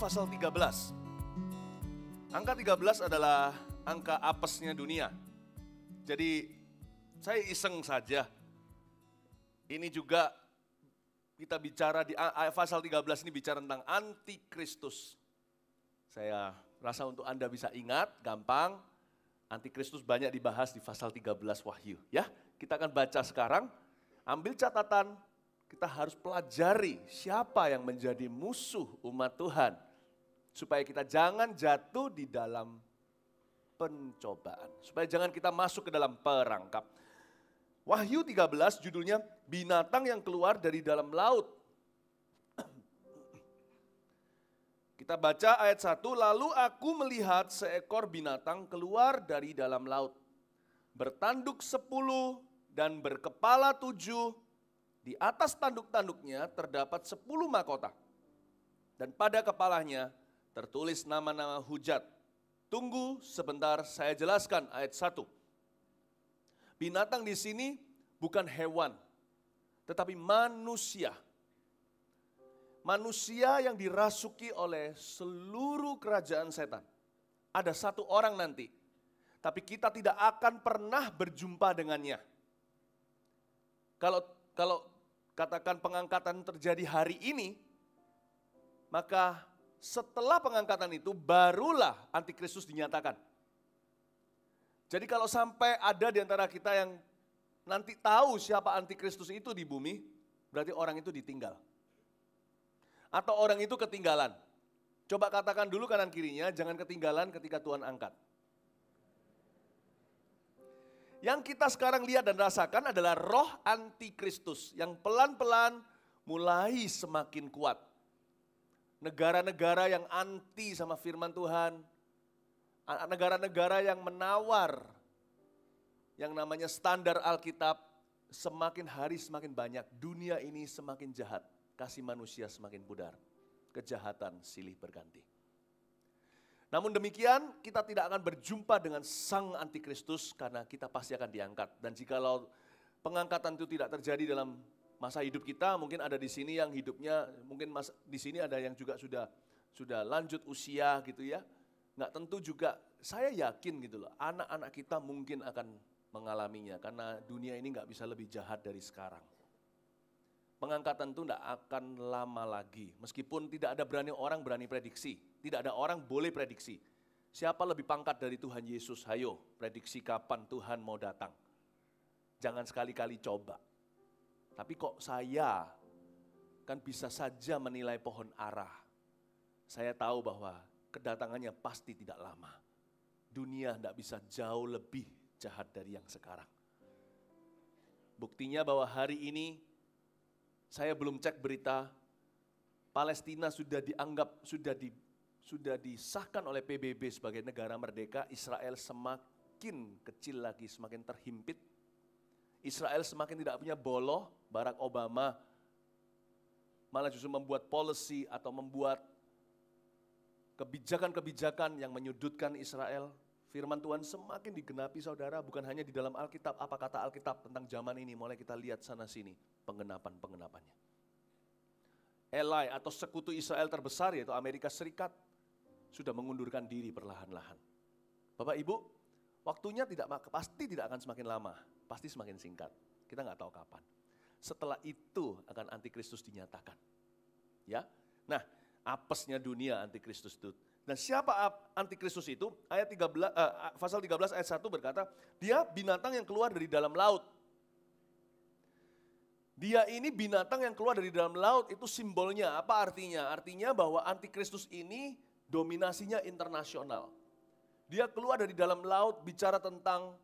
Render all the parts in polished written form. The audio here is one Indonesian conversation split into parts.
pasal 13. Angka 13 adalah angka apesnya dunia. Jadi saya iseng saja. Ini juga kita bicara di pasal 13 ini bicara tentang antikristus. Saya rasa untuk Anda bisa ingat, gampang. Antikristus banyak dibahas di pasal 13 Wahyu. Ya, kita akan baca sekarang. Ambil catatan, kita harus pelajari siapa yang menjadi musuh umat Tuhan. Supaya kita jangan jatuh di dalam pencobaan. Supaya jangan kita masuk ke dalam perangkap. Wahyu 13 judulnya binatang yang keluar dari dalam laut. Kita baca ayat 1, lalu aku melihat seekor binatang keluar dari dalam laut. Bertanduk 10 dan berkepala 7. Di atas tanduk-tanduknya terdapat 10 mahkota. Dan pada kepalanya tertulis nama-nama hujat. Tunggu sebentar, saya jelaskan ayat 1. Binatang di sini bukan hewan, tetapi manusia. Manusia yang dirasuki oleh seluruh kerajaan setan. Ada satu orang nanti, tapi kita tidak akan pernah berjumpa dengannya. Kalau katakan pengangkatan terjadi hari ini, maka setelah pengangkatan itu barulah antikristus dinyatakan. Jadi kalau sampai ada di antara kita yang nanti tahu siapa antikristus itu di bumi, berarti orang itu ditinggal. Atau orang itu ketinggalan. Coba katakan dulu kanan kirinya, jangan ketinggalan ketika Tuhan angkat. Yang kita sekarang lihat dan rasakan adalah roh antikristus yang pelan-pelan mulai semakin kuat. Negara-negara yang anti sama firman Tuhan, negara-negara yang menawar yang namanya standar Alkitab, semakin hari semakin banyak. Dunia ini semakin jahat, kasih manusia semakin pudar, kejahatan silih berganti. Namun demikian, kita tidak akan berjumpa dengan sang antikristus karena kita pasti akan diangkat. Dan jikalau pengangkatan itu tidak terjadi dalam masa hidup kita, mungkin ada di sini yang hidupnya, mungkin di sini ada yang juga sudah lanjut usia gitu ya. Nggak tentu juga, saya yakin gitu loh, anak-anak kita mungkin akan mengalaminya karena dunia ini nggak bisa lebih jahat dari sekarang. Pengangkatan itu tidak akan lama lagi, meskipun tidak ada orang berani prediksi, tidak ada orang boleh prediksi. Siapa lebih pangkat dari Tuhan Yesus? Hayo, prediksi kapan Tuhan mau datang. Jangan sekali-kali coba. Tapi kok saya kan bisa saja menilai pohon ara. Saya tahu bahwa kedatangannya pasti tidak lama. Dunia tidak bisa jauh lebih jahat dari yang sekarang. Buktinya bahwa hari ini, saya belum cek berita, Palestina sudah dianggap, sudah disahkan oleh PBB sebagai negara merdeka, Israel semakin kecil lagi, semakin terhimpit. Israel semakin tidak punya boloh, Barack Obama malah justru membuat policy atau membuat kebijakan-kebijakan yang menyudutkan Israel. Firman Tuhan semakin digenapi saudara, bukan hanya di dalam Alkitab, apa kata Alkitab tentang zaman ini, mulai kita lihat sana-sini, penggenapan-penggenapannya. Ally atau sekutu Israel terbesar yaitu Amerika Serikat, sudah mengundurkan diri perlahan-lahan. Bapak Ibu, waktunya pasti tidak akan semakin lama, pasti semakin singkat, kita nggak tahu kapan. Setelah itu akan antikristus dinyatakan. Ya, nah apesnya dunia antikristus itu. Dan siapa antikristus itu? Pasal 13 ayat 1 berkata, dia binatang yang keluar dari dalam laut. Dia ini binatang yang keluar dari dalam laut, itu simbolnya, apa artinya? Artinya bahwa antikristus ini dominasinya internasional. Dia keluar dari dalam laut, bicara tentang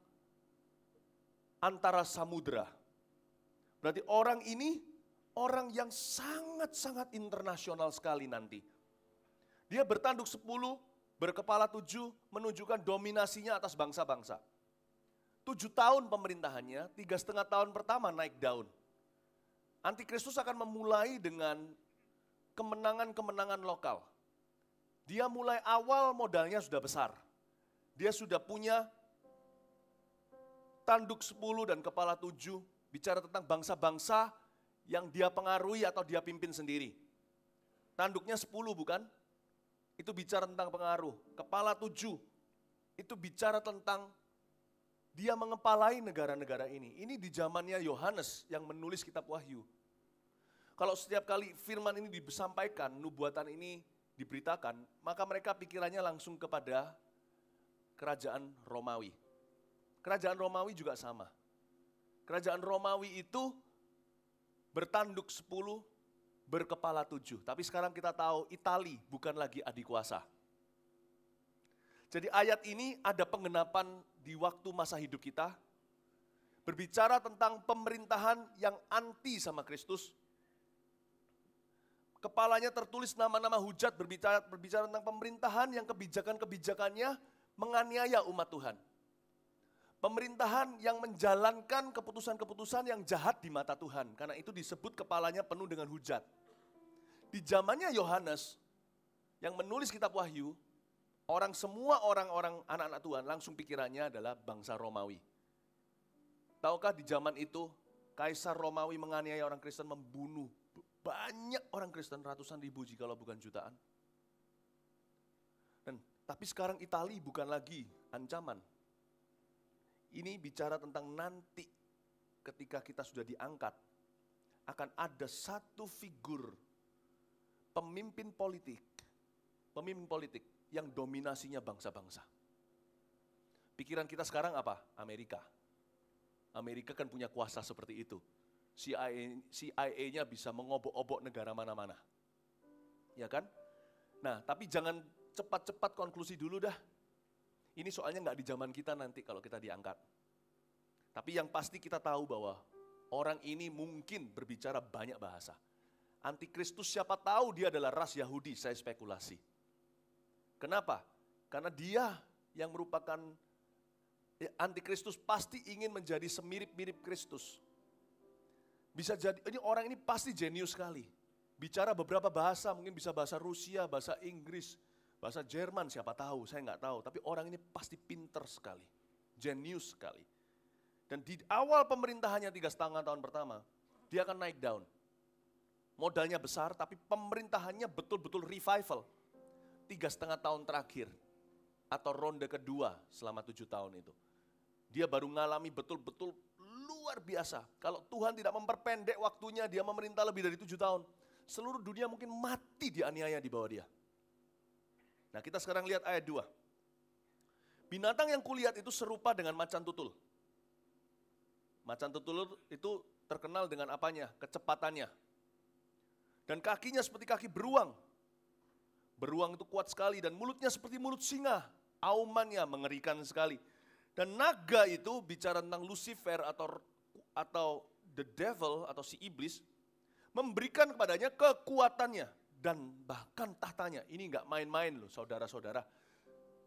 antara samudera. Berarti orang ini, orang yang sangat-sangat internasional sekali nanti. Dia bertanduk 10, berkepala 7, menunjukkan dominasinya atas bangsa-bangsa. 7 tahun pemerintahannya, 3,5 tahun pertama naik daun. Antikristus akan memulai dengan kemenangan-kemenangan lokal. Dia mulai awal modalnya sudah besar. Dia sudah punya tanduk 10 dan kepala 7, bicara tentang bangsa-bangsa yang dia pengaruhi atau dia pimpin sendiri. Tanduknya 10 bukan? itu bicara tentang pengaruh. Kepala 7 itu bicara tentang dia mengepalai negara-negara ini. Ini di zamannya Yohanes yang menulis kitab Wahyu. Kalau setiap kali firman ini disampaikan, nubuatan ini diberitakan, maka mereka pikirannya langsung kepada kerajaan Romawi. Kerajaan Romawi juga sama. Kerajaan Romawi itu bertanduk 10, berkepala 7. Tapi sekarang kita tahu Itali bukan lagi adikuasa. Jadi ayat ini ada penggenapan di waktu masa hidup kita. Berbicara tentang pemerintahan yang anti sama Kristus. Kepalanya tertulis nama-nama hujat, berbicara tentang pemerintahan yang kebijakan-kebijakannya menganiaya umat Tuhan. Pemerintahan yang menjalankan keputusan-keputusan yang jahat di mata Tuhan. Karena itu disebut kepalanya penuh dengan hujat. Di zamannya Yohanes yang menulis kitab Wahyu, semua orang-orang anak-anak Tuhan langsung pikirannya adalah bangsa Romawi. Tahukah di zaman itu Kaisar Romawi menganiaya orang Kristen, membunuh banyak orang Kristen, ratusan ribu jikalau bukan jutaan. Tapi sekarang Itali bukan lagi ancaman. Ini bicara tentang nanti ketika kita sudah diangkat, akan ada satu figur pemimpin politik yang dominasinya bangsa-bangsa. Pikiran kita sekarang apa? Amerika. Amerika kan punya kuasa seperti itu. CIA-nya bisa mengobok-obok negara mana-mana. Ya kan? Nah, tapi jangan cepat-cepat konklusi dulu dah. Ini soalnya nggak di zaman kita nanti kalau kita diangkat. Tapi yang pasti kita tahu bahwa orang ini mungkin berbicara banyak bahasa. Antikristus siapa tahu dia adalah ras Yahudi, saya spekulasi. Kenapa? Karena dia yang merupakan antikristus pasti ingin menjadi semirip-mirip Kristus. Bisa jadi, orang ini pasti jenius sekali. Bicara beberapa bahasa, mungkin bisa bahasa Rusia, bahasa Inggris, bahasa Jerman, siapa tahu, saya nggak tahu. Tapi orang ini pasti pinter sekali, jenius sekali. Dan di awal pemerintahannya 3,5 tahun pertama, dia akan naik down. Modalnya besar, tapi pemerintahannya betul-betul revival. 3,5 tahun terakhir, atau ronde kedua selama 7 tahun itu. Dia baru mengalami betul-betul luar biasa. Kalau Tuhan tidak memperpendek waktunya, dia memerintah lebih dari 7 tahun. Seluruh dunia mungkin mati dianiaya di bawah dia. Nah, kita sekarang lihat ayat 2. Binatang yang kulihat itu serupa dengan macan tutul. Macan tutul itu terkenal dengan apanya? Kecepatannya. Dan kakinya seperti kaki beruang. Beruang itu kuat sekali dan mulutnya seperti mulut singa. Aumannya mengerikan sekali. Dan naga itu bicara tentang Lucifer atau the devil atau si iblis, memberikan kepadanya kekuatannya dan bahkan tahtanya. Ini enggak main-main loh saudara-saudara.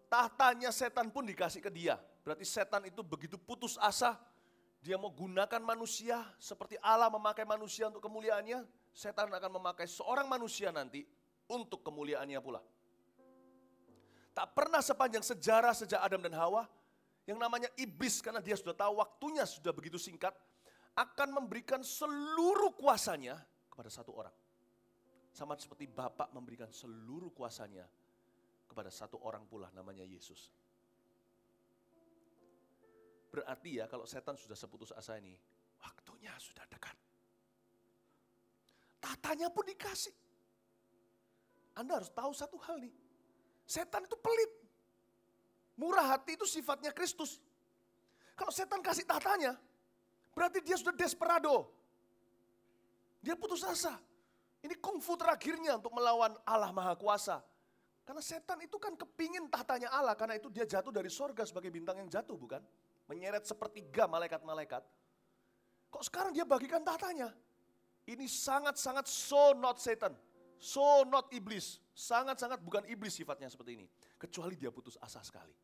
Tahtanya setan pun dikasih ke dia. Berarti setan itu begitu putus asa, dia mau gunakan manusia seperti Allah memakai manusia untuk kemuliaannya, setan akan memakai seorang manusia nanti untuk kemuliaannya pula. Tak pernah sepanjang sejarah sejak Adam dan Hawa, yang namanya iblis karena dia sudah tahu waktunya sudah begitu singkat, akan memberikan seluruh kuasanya kepada satu orang. Sama seperti Bapa memberikan seluruh kuasanya kepada satu orang pula namanya Yesus. Berarti ya kalau setan sudah seputus asa ini, waktunya sudah dekat. Tatanya pun dikasih. Anda harus tahu satu hal nih, setan itu pelit. Murah hati itu sifatnya Kristus. Kalau setan kasih tahtanya, berarti dia sudah desperado. Dia putus asa. Ini kungfu terakhirnya untuk melawan Allah Maha Kuasa. Karena setan itu kan kepingin tahtanya Allah, karena itu dia jatuh dari sorga sebagai bintang yang jatuh, bukan? Menyeret sepertiga malaikat-malaikat. Kok sekarang dia bagikan tahtanya? Ini sangat-sangat so not Satan, so not iblis. Sangat-sangat bukan iblis sifatnya seperti ini. Kecuali dia putus asa sekali.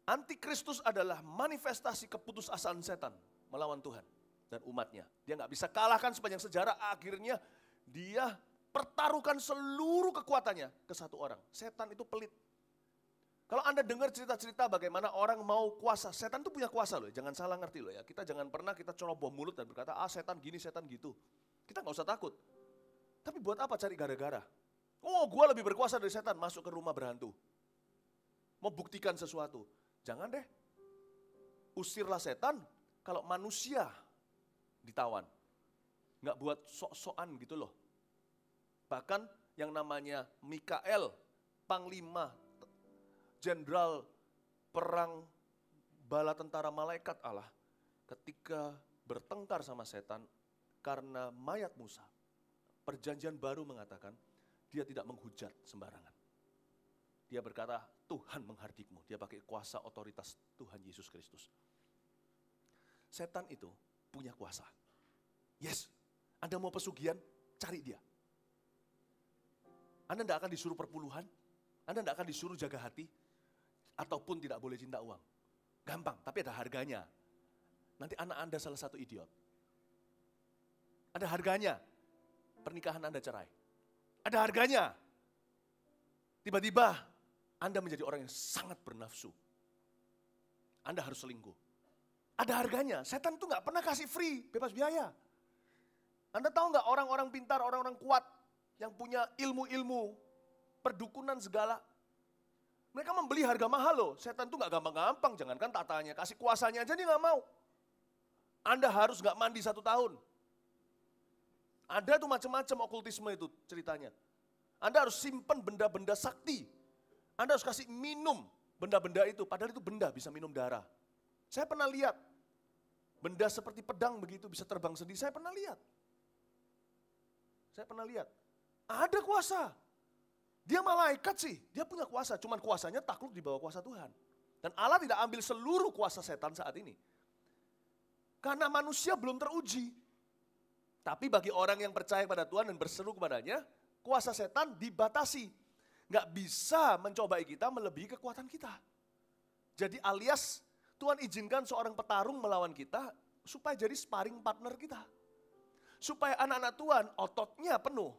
Antikristus adalah manifestasi keputusasaan setan melawan Tuhan dan umatnya. Dia nggak bisa kalahkan sepanjang sejarah, akhirnya dia pertaruhkan seluruh kekuatannya ke satu orang. Setan itu pelit. Kalau Anda dengar cerita-cerita bagaimana orang mau kuasa, setan itu punya kuasa loh, jangan salah ngerti loh ya. Kita jangan pernah kita ceroboh mulut dan berkata, setan gini, setan gitu. Kita nggak usah takut. Tapi buat apa cari gara-gara? Oh, gue lebih berkuasa dari setan, masuk ke rumah berhantu. Mau buktikan sesuatu. Jangan deh. Usirlah setan kalau manusia ditawan. Nggak buat sok-sokan gitu loh. Bahkan yang namanya Mikael, panglima, jenderal perang bala tentara malaikat Allah, ketika bertengkar sama setan karena mayat Musa, perjanjian baru mengatakan dia tidak menghujat sembarangan. Dia berkata, Tuhan menghardikmu. Dia pakai kuasa otoritas Tuhan Yesus Kristus. Setan itu punya kuasa. Yes, Anda mau pesugihan, cari dia. Anda tidak akan disuruh perpuluhan, Anda tidak akan disuruh jaga hati, ataupun tidak boleh cinta uang. Gampang, tapi ada harganya. Nanti anak Anda salah satu idiot. Ada harganya, pernikahan Anda cerai. Ada harganya. Tiba-tiba Anda menjadi orang yang sangat bernafsu. Anda harus selingkuh. Ada harganya, setan itu nggak pernah kasih free, bebas biaya. Anda tahu nggak orang-orang pintar, orang-orang kuat, yang punya ilmu-ilmu, perdukunan segala. Mereka membeli harga mahal loh, setan itu nggak gampang-gampang, jangankan tatanya, kasih kuasanya aja dia nggak mau. Anda harus nggak mandi 1 tahun. Ada tuh macam-macam okultisme itu ceritanya. Anda harus simpan benda-benda sakti. Anda harus kasih minum benda-benda itu, padahal itu benda bisa minum darah. Saya pernah lihat, benda seperti pedang begitu bisa terbang sendiri, saya pernah lihat. Ada kuasa. Dia malaikat sih, dia punya kuasa, cuman kuasanya takluk di bawah kuasa Tuhan. Dan Allah tidak ambil seluruh kuasa setan saat ini. Karena manusia belum teruji. Tapi bagi orang yang percaya pada Tuhan dan berseru kepadanya, kuasa setan dibatasi. Nggak bisa mencobai kita melebihi kekuatan kita. Jadi alias Tuhan izinkan seorang petarung melawan kita supaya jadi sparring partner kita. Supaya anak-anak Tuhan ototnya penuh.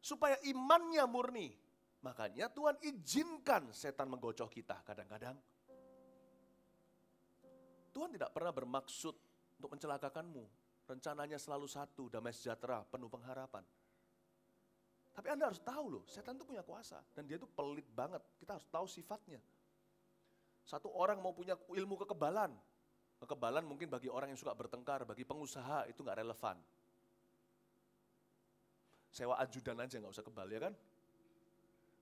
Supaya imannya murni. Makanya Tuhan izinkan setan menggocok kita kadang-kadang. Tuhan tidak pernah bermaksud untuk mencelakakanmu. Rencananya selalu satu, damai sejahtera, penuh pengharapan. Tapi Anda harus tahu loh, setan itu punya kuasa. Dan dia itu pelit banget, kita harus tahu sifatnya. Satu orang mau punya ilmu kekebalan. Kekebalan mungkin bagi orang yang suka bertengkar, bagi pengusaha itu gak relevan. Sewa ajudan aja gak usah kebal ya kan.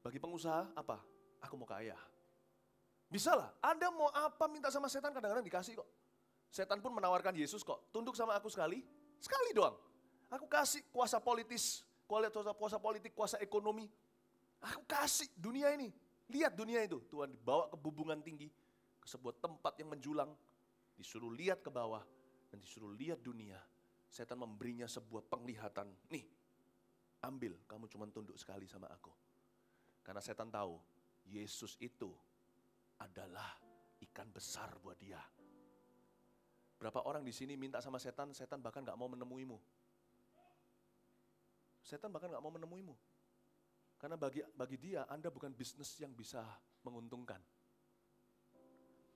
Bagi pengusaha apa? Aku mau kaya. Bisa lah, Anda mau apa minta sama setan kadang-kadang dikasih kok. Setan pun menawarkan Yesus kok, tunduk sama aku sekali doang. Aku kasih kuasa politis, kuasa politik, kuasa ekonomi. Aku kasih dunia ini, lihat dunia itu. Tuhan dibawa ke bubungan tinggi, ke sebuah tempat yang menjulang. Disuruh lihat ke bawah, dan disuruh lihat dunia. Setan memberinya sebuah penglihatan, nih ambil, kamu cuma tunduk sekali sama aku. Karena setan tahu, Yesus itu adalah ikan besar buat dia. Berapa orang di sini minta sama setan, setan bahkan gak mau menemuimu. Setan bahkan gak mau menemuimu. Karena bagi dia, Anda bukan bisnis yang bisa menguntungkan.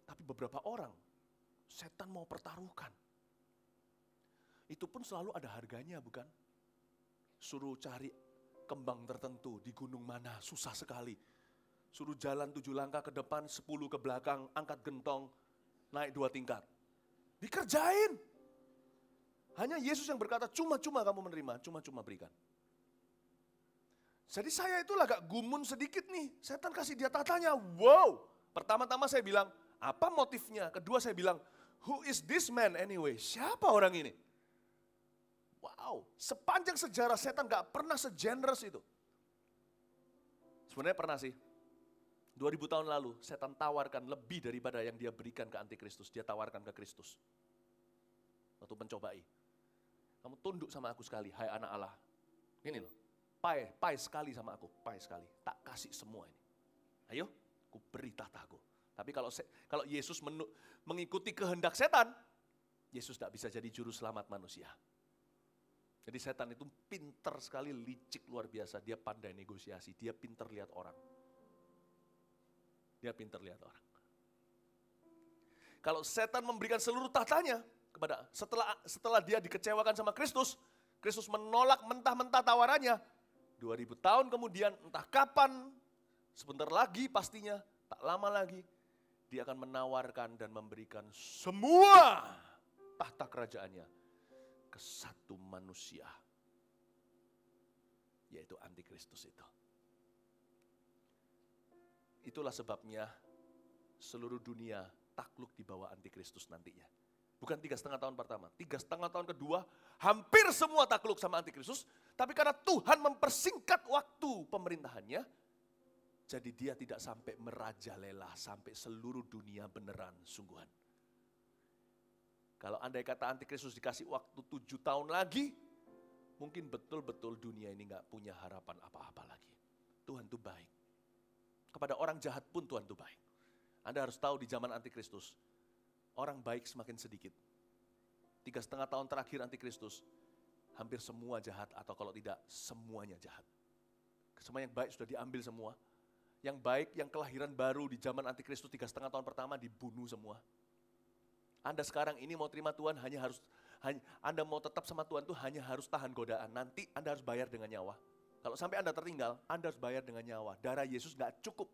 Tapi beberapa orang, setan mau pertaruhkan. Itu pun selalu ada harganya bukan? Suruh cari kembang tertentu di gunung mana, susah sekali. Suruh jalan 7 langkah ke depan, 10 ke belakang, angkat gentong, naik 2 tingkat. Dikerjain. Hanya Yesus yang berkata, cuma-cuma kamu menerima, cuma-cuma berikan. Jadi saya itu agak gumun sedikit nih, setan kasih dia tatanya, wow. Pertama-tama saya bilang, apa motifnya? Kedua saya bilang, who is this man anyway? Siapa orang ini? Wow, sepanjang sejarah setan gak pernah segenerous itu. Sebenarnya pernah sih. 2000 tahun lalu, setan tawarkan lebih daripada yang dia berikan ke antikristus. Dia tawarkan ke Kristus. Waktu mencobai. Kamu tunduk sama aku sekali, hai anak Allah. Ini loh, pai sekali sama aku, pai sekali. Tak kasih semua ini. Ayo, aku beri tahtaku. Tapi kalau Yesus mengikuti kehendak setan, Yesus tidak bisa jadi juru selamat manusia. Jadi setan itu pinter sekali, licik luar biasa. Dia pandai negosiasi, dia pinter lihat orang. Kalau setan memberikan seluruh tahtanya kepada setelah dia dikecewakan sama Kristus, Kristus menolak mentah-mentah tawarannya. 2000 tahun kemudian, entah kapan, sebentar lagi pastinya, tak lama lagi, dia akan menawarkan dan memberikan semua tahta kerajaannya ke satu manusia, yaitu Antikristus itu. Itulah sebabnya seluruh dunia takluk di bawah Antikristus nantinya. Bukan 3,5 tahun pertama, 3,5 tahun kedua hampir semua takluk sama Antikristus. Tapi karena Tuhan mempersingkat waktu pemerintahannya, jadi dia tidak sampai merajalela sampai seluruh dunia beneran sungguhan. Kalau andai kata Antikristus dikasih waktu 7 tahun lagi, mungkin betul-betul dunia ini gak punya harapan apa-apa lagi. Tuhan itu baik. Kepada orang jahat pun Tuhan itu baik. Anda harus tahu di zaman Antikristus, orang baik semakin sedikit. 3,5 tahun terakhir Antikristus, hampir semua jahat atau kalau tidak semuanya jahat. Semua yang baik sudah diambil semua. Yang baik, yang kelahiran baru di zaman Antikristus 3,5 tahun pertama dibunuh semua. Anda sekarang ini mau terima Tuhan Anda mau tetap sama Tuhan tuh hanya harus tahan godaan. Nanti Anda harus bayar dengan nyawa. Kalau sampai Anda tertinggal, Anda harus bayar dengan nyawa. Darah Yesus gak cukup.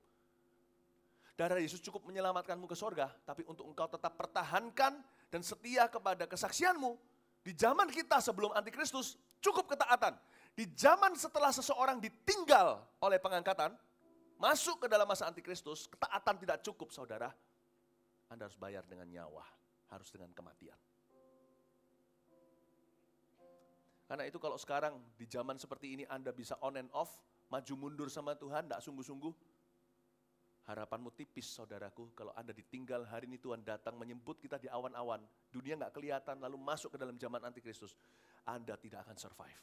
Darah Yesus cukup menyelamatkanmu ke sorga, tapi untuk engkau tetap pertahankan dan setia kepada kesaksianmu, di zaman kita sebelum Antikristus, cukup ketaatan. Di zaman setelah seseorang ditinggal oleh pengangkatan, masuk ke dalam masa Antikristus, ketaatan tidak cukup saudara. Anda harus bayar dengan nyawa, harus dengan kematian. Karena itu kalau sekarang di zaman seperti ini Anda bisa on and off, maju mundur sama Tuhan, tidak sungguh-sungguh, harapanmu tipis saudaraku. Kalau Anda ditinggal hari ini Tuhan datang menyebut kita di awan-awan, dunia gak kelihatan lalu masuk ke dalam zaman Antikristus, Anda tidak akan survive.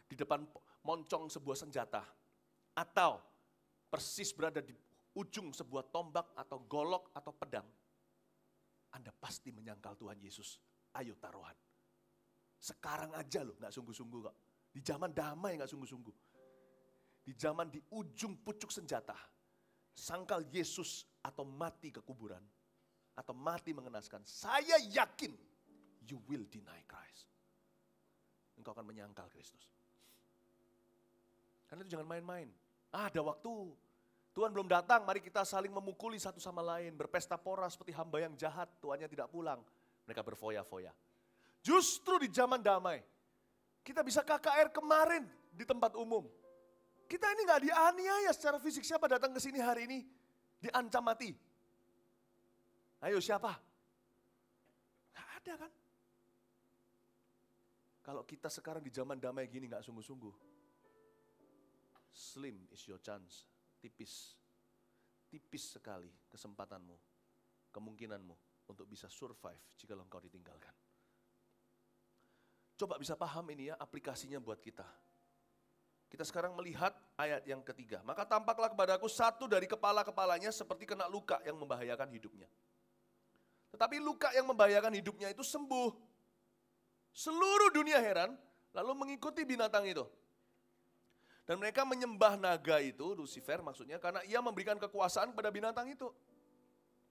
Di depan moncong sebuah senjata, atau persis berada di ujung sebuah tombak atau golok atau pedang, Anda pasti menyangkal Tuhan Yesus. Ayo taruhan. Sekarang aja loh, gak sungguh-sungguh kok. Di zaman damai gak sungguh-sungguh. Di zaman di ujung pucuk senjata, sangkal Yesus atau mati ke kuburan, atau mati mengenaskan, saya yakin you will deny Christ. Engkau akan menyangkal Kristus. Karena itu jangan main-main. Ada waktu, Tuhan belum datang, mari kita saling memukuli satu sama lain, berpesta pora seperti hamba yang jahat, tuannya tidak pulang. Mereka berfoya-foya. Justru di zaman damai, kita bisa KKR kemarin di tempat umum. Kita ini gak dianiaya secara fisik. Siapa datang ke sini hari ini diancam mati? Ayo siapa? Gak ada kan? Kalau kita sekarang di zaman damai gini gak sungguh-sungguh, slim is your chance. Tipis. Tipis sekali kesempatanmu, kemungkinanmu untuk bisa survive jika engkau ditinggalkan. Coba bisa paham ini ya aplikasinya buat kita. Kita sekarang melihat ayat yang ketiga. Maka tampaklah kepadaku satu dari kepala-kepalanya seperti kena luka yang membahayakan hidupnya. Tetapi luka yang membahayakan hidupnya itu sembuh. Seluruh dunia heran, lalu mengikuti binatang itu. Dan mereka menyembah naga itu, Lucifer maksudnya, karena ia memberikan kekuasaan kepada binatang itu.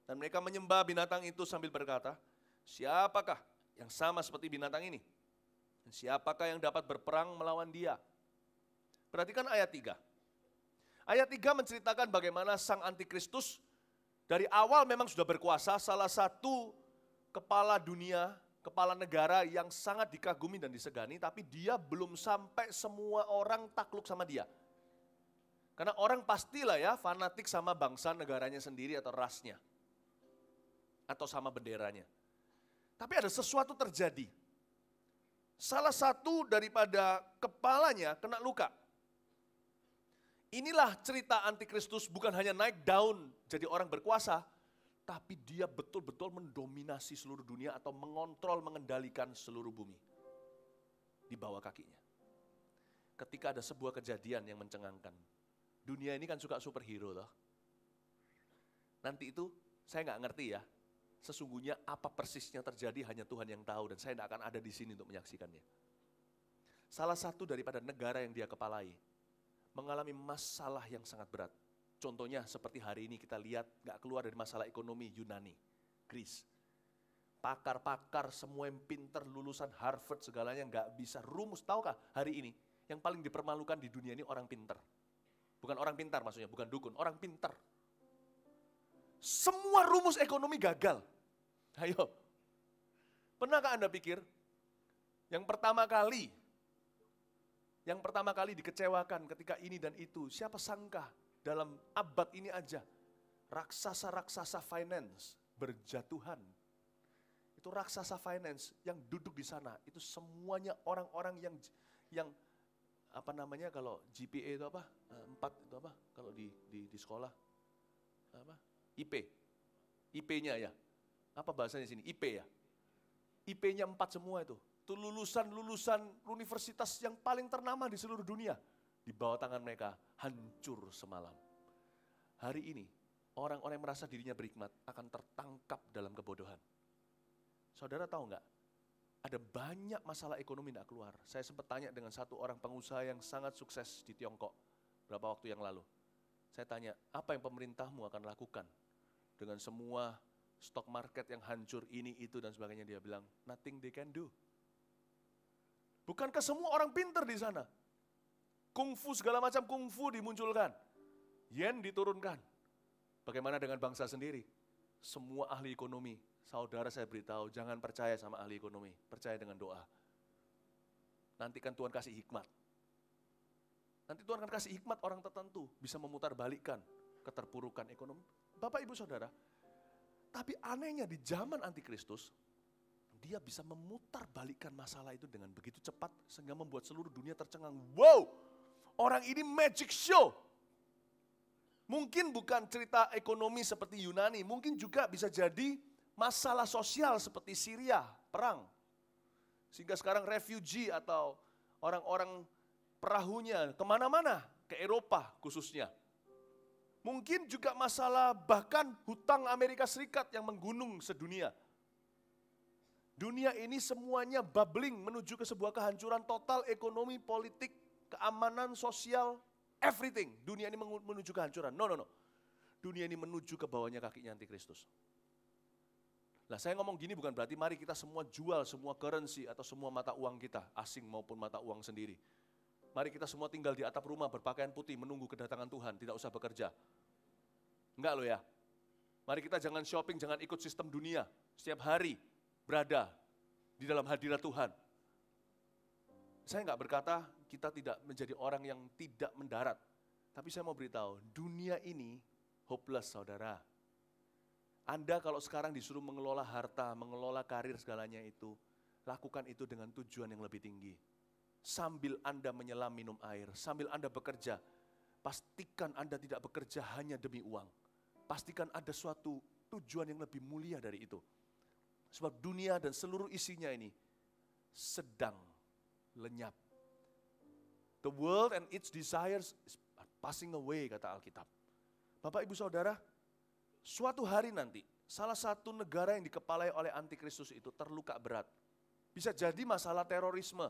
Dan mereka menyembah binatang itu sambil berkata, siapakah yang sama seperti binatang ini? Dan siapakah yang dapat berperang melawan dia? Perhatikan ayat 3. Ayat 3 menceritakan bagaimana sang Antikristus dari awal memang sudah berkuasa, salah satu kepala dunia, kepala negara yang sangat dikagumi dan disegani, tapi dia belum sampai semua orang takluk sama dia. Karena orang pastilah ya fanatik sama bangsa negaranya sendiri atau rasnya. Atau sama benderanya. Tapi ada sesuatu terjadi. Salah satu daripada kepalanya kena luka. Inilah cerita Antikristus bukan hanya naik daun jadi orang berkuasa, tapi dia betul-betul mendominasi seluruh dunia atau mengontrol, mengendalikan seluruh bumi di bawah kakinya. Ketika ada sebuah kejadian yang mencengangkan, dunia ini kan suka superhero loh. Nanti itu saya nggak ngerti ya, sesungguhnya apa persisnya terjadi hanya Tuhan yang tahu dan saya tidak akan ada di sini untuk menyaksikannya. Salah satu daripada negara yang dia kepalai mengalami masalah yang sangat berat. Contohnya seperti hari ini kita lihat gak keluar dari masalah ekonomi Yunani, Greece. Pakar-pakar semua yang pinter lulusan Harvard segalanya gak bisa rumus. Tahukah hari ini yang paling dipermalukan di dunia ini orang pintar. Bukan orang pintar maksudnya, bukan dukun, orang pintar. Semua rumus ekonomi gagal. Ayo, pernahkah Anda pikir, yang pertama kali dikecewakan ketika ini dan itu, siapa sangka dalam abad ini aja, raksasa-raksasa finance berjatuhan. Itu raksasa finance yang duduk di sana, itu semuanya orang-orang yang apa namanya kalau GPA itu apa? 4 itu apa? Kalau di sekolah apa? IP-nya ya. Apa bahasanya sini? IP ya. IP-nya 4 semua itu. Itu lulusan universitas yang paling ternama di seluruh dunia. Di bawah tangan mereka hancur semalam. Hari ini orang-orang yang merasa dirinya berhikmat akan tertangkap dalam kebodohan. Saudara tahu nggak? Ada banyak masalah ekonomi tidak keluar. Saya sempat tanya dengan satu orang pengusaha yang sangat sukses di Tiongkok beberapa waktu yang lalu. Saya tanya, apa yang pemerintahmu akan lakukan dengan semua stock market yang hancur ini, itu, dan sebagainya? Dia bilang, nothing they can do. Bukankah semua orang pintar di sana? Kungfu, segala macam kungfu dimunculkan. Yen diturunkan. Bagaimana dengan bangsa sendiri? Semua ahli ekonomi, saudara saya beritahu, jangan percaya sama ahli ekonomi, percaya dengan doa. Nanti kan Tuhan kasih hikmat. Nanti Tuhan akan kasih hikmat orang tertentu, bisa memutarbalikkan keterpurukan ekonomi. Bapak, Ibu, Saudara, tapi anehnya di zaman antikristus, dia bisa memutarbalikkan masalah itu dengan begitu cepat, sehingga membuat seluruh dunia tercengang. Wow, orang ini magic show. Mungkin bukan cerita ekonomi seperti Yunani, mungkin juga bisa jadi masalah sosial seperti Syria, perang. Sehingga sekarang refugee atau orang-orang perahunya kemana-mana, ke Eropa khususnya. Mungkin juga masalah bahkan hutang Amerika Serikat yang menggunung sedunia. Dunia ini semuanya bubbling menuju ke sebuah kehancuran total, ekonomi, politik, keamanan, sosial, everything. Dunia ini menuju kehancuran. No. Dunia ini menuju ke bawahnya kakinya antikristus. Nah, saya ngomong gini bukan berarti mari kita semua jual semua currency atau semua mata uang kita, asing maupun mata uang sendiri. Mari kita semua tinggal di atap rumah berpakaian putih menunggu kedatangan Tuhan, tidak usah bekerja. Enggak loh ya. Mari kita jangan shopping, jangan ikut sistem dunia. Setiap hari berada di dalam hadirat Tuhan. Saya enggak berkata kita tidak menjadi orang yang tidak mendarat. Tapi saya mau beritahu, dunia ini hopeless, saudara. Anda kalau sekarang disuruh mengelola harta, mengelola karir segalanya itu, lakukan itu dengan tujuan yang lebih tinggi. Sambil Anda menyelam minum air, sambil Anda bekerja, pastikan Anda tidak bekerja hanya demi uang. Pastikan ada suatu tujuan yang lebih mulia dari itu. Sebab dunia dan seluruh isinya ini sedang lenyap. The world and its desires are passing away, kata Alkitab. Bapak, Ibu, Saudara, suatu hari nanti, salah satu negara yang dikepalai oleh antikristus itu terluka berat. Bisa jadi masalah terorisme.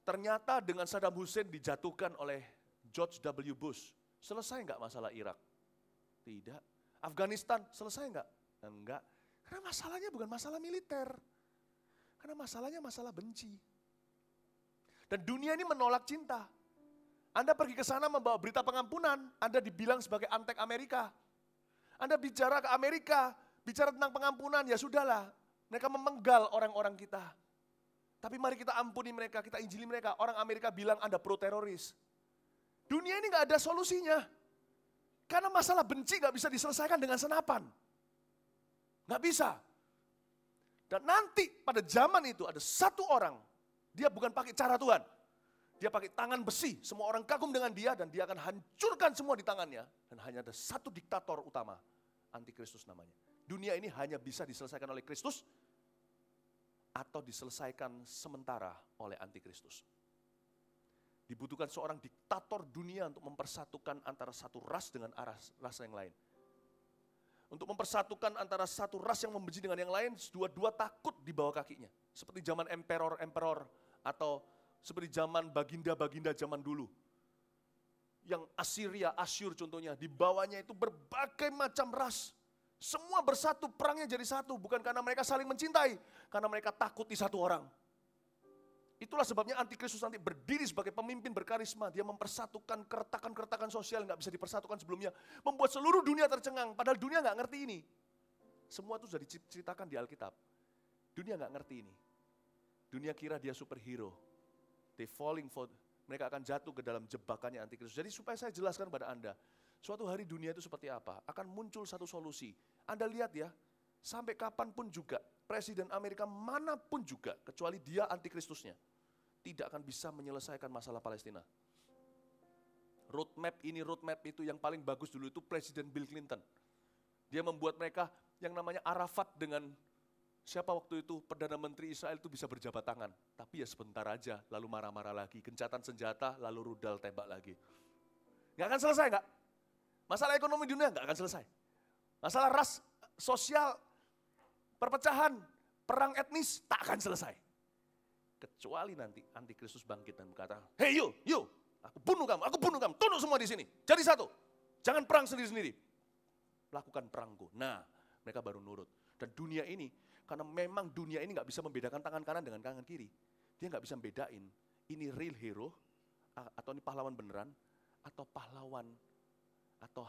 Ternyata dengan Saddam Hussein dijatuhkan oleh George W. Bush, selesai enggak masalah Irak? Tidak. Afghanistan, selesai enggak? Enggak. Karena masalahnya bukan masalah militer. Karena masalahnya masalah benci. Dan dunia ini menolak cinta. Anda pergi ke sana membawa berita pengampunan, Anda dibilang sebagai antek Amerika. Anda bicara ke Amerika, bicara tentang pengampunan, ya sudahlah. Mereka memenggal orang-orang kita. Tapi mari kita ampuni mereka, kita injili mereka. Orang Amerika bilang Anda pro-teroris. Dunia ini gak ada solusinya. Karena masalah benci gak bisa diselesaikan dengan senapan. Gak bisa. Dan nanti pada zaman itu ada satu orang, dia bukan pakai cara Tuhan. Dia pakai tangan besi, semua orang kagum dengan dia dan dia akan hancurkan semua di tangannya. Dan hanya ada satu diktator utama, antikristus namanya. Dunia ini hanya bisa diselesaikan oleh Kristus atau diselesaikan sementara oleh antikristus. Dibutuhkan seorang diktator dunia untuk mempersatukan antara satu ras dengan ras yang lain. Untuk mempersatukan antara satu ras yang membenci dengan yang lain, dua-dua takut di bawah kakinya. Seperti zaman emperor-emperor atau seperti zaman baginda-baginda zaman dulu. Yang Assyria, Asyur contohnya, di bawahnya itu berbagai macam ras. Semua bersatu, perangnya jadi satu. Bukan karena mereka saling mencintai, karena mereka takut di satu orang. Itulah sebabnya antikristus nanti berdiri sebagai pemimpin berkarisma. Dia mempersatukan keretakan-keretakan sosial yang gak bisa dipersatukan sebelumnya. Membuat seluruh dunia tercengang, padahal dunia gak ngerti ini. Semua itu sudah diceritakan di Alkitab. Dunia gak ngerti ini. Dunia kira dia superhero. Mereka akan jatuh ke dalam jebakannya antikristus. Jadi supaya saya jelaskan pada Anda, suatu hari dunia itu seperti apa? Akan muncul satu solusi. Anda lihat ya, sampai kapanpun juga, Presiden Amerika manapun juga, kecuali dia antikristusnya, tidak akan bisa menyelesaikan masalah Palestina. Roadmap ini, roadmap itu, yang paling bagus dulu itu Presiden Bill Clinton. Dia membuat mereka yang namanya Arafat dengan siapa waktu itu Perdana Menteri Israel itu bisa berjabat tangan. Tapi ya sebentar aja, lalu marah-marah lagi, gencatan senjata, lalu rudal tembak lagi. Nggak akan selesai nggak? Masalah ekonomi dunia nggak akan selesai. Masalah ras, sosial, perpecahan, perang etnis tak akan selesai. Kecuali nanti antikristus bangkit dan berkata, hey you, aku bunuh kamu, tunduk semua di sini, jadi satu. Jangan perang sendiri-sendiri. Lakukan perangku. Nah, mereka baru nurut. Dan dunia ini, karena memang dunia ini nggak bisa membedakan tangan kanan dengan tangan kiri. Dia nggak bisa membedain, ini real hero, atau ini pahlawan beneran, atau pahlawan, atau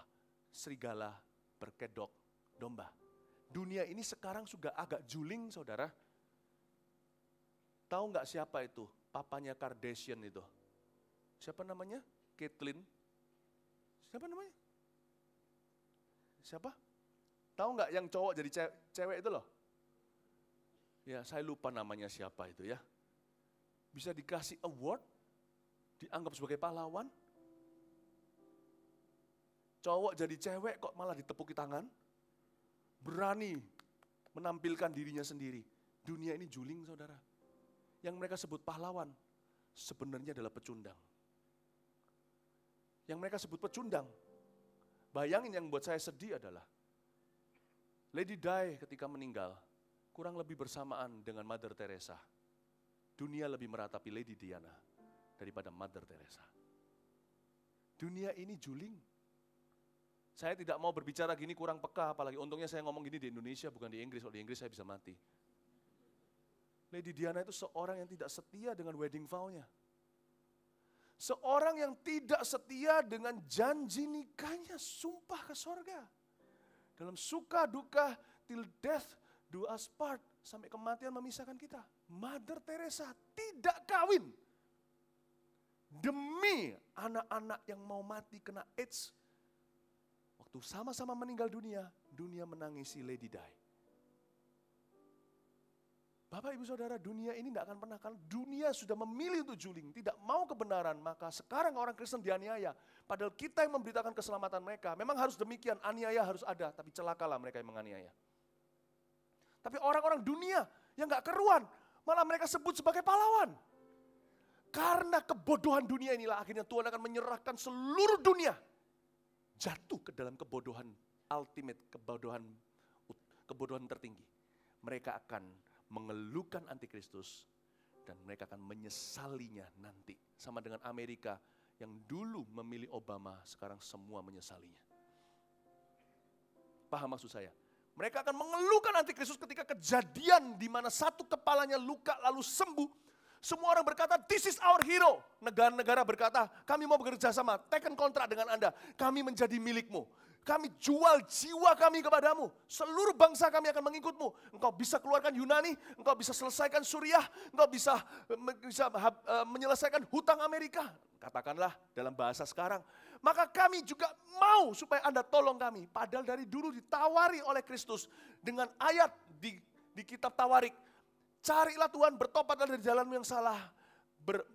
serigala berkedok domba. Dunia ini sekarang sudah agak juling, saudara. Tahu nggak siapa itu? Papanya Kardashian itu. Siapa namanya? Caitlyn. Siapa namanya? Siapa? Tahu nggak yang cowok jadi cewek itu loh? Ya, saya lupa namanya siapa itu ya. Bisa dikasih award, dianggap sebagai pahlawan. Cowok jadi cewek kok malah ditepuki tangan. Berani menampilkan dirinya sendiri. Dunia ini juling, saudara. Yang mereka sebut pahlawan, sebenarnya adalah pecundang. Yang mereka sebut pecundang, bayangin yang buat saya sedih adalah, Lady Di ketika meninggal, kurang lebih bersamaan dengan Mother Teresa. Dunia lebih meratapi Lady Diana daripada Mother Teresa. Dunia ini juling. Saya tidak mau berbicara gini kurang peka, apalagi untungnya saya ngomong gini di Indonesia, bukan di Inggris. Kalau di Inggris saya bisa mati. Lady Diana itu seorang yang tidak setia dengan wedding vow-nya. Seorang yang tidak setia dengan janji nikahnya, sumpah ke sorga. Dalam suka duka, till death do us part, sampai kematian memisahkan kita. Mother Teresa tidak kawin. Demi anak-anak yang mau mati kena AIDS. Waktu sama-sama meninggal dunia, dunia menangisi Lady Di. Bapak ibu saudara, dunia ini tidak akan pernah, karena dunia sudah memilih untuk juling, tidak mau kebenaran, maka sekarang orang Kristen dianiaya. Padahal kita yang memberitakan keselamatan mereka, memang harus demikian, aniaya harus ada, tapi celakalah mereka yang menganiaya. Tapi orang-orang dunia yang gak keruan, malah mereka sebut sebagai pahlawan. Karena kebodohan dunia inilah akhirnya Tuhan akan menyerahkan seluruh dunia jatuh ke dalam kebodohan ultimate, kebodohan tertinggi. Mereka akan mengeluhkan antikristus dan mereka akan menyesalinya nanti. Sama dengan Amerika yang dulu memilih Obama, sekarang semua menyesalinya. Paham maksud saya? Mereka akan mengeluhkan antikristus ketika kejadian di mana satu kepalanya luka lalu sembuh. Semua orang berkata, this is our hero. Negara-negara berkata, kami mau bekerja sama, taken kontrak dengan Anda. Kami menjadi milikmu. Kami jual jiwa kami kepadamu. Seluruh bangsa kami akan mengikutmu. Engkau bisa keluarkan Yunani, engkau bisa selesaikan Suriah, engkau bisa menyelesaikan hutang Amerika. Katakanlah dalam bahasa sekarang. Maka kami juga mau supaya Anda tolong kami. Padahal dari dulu ditawari oleh Kristus dengan ayat di kitab Tawarik. Carilah Tuhan, bertobatlah dari jalanmu yang salah.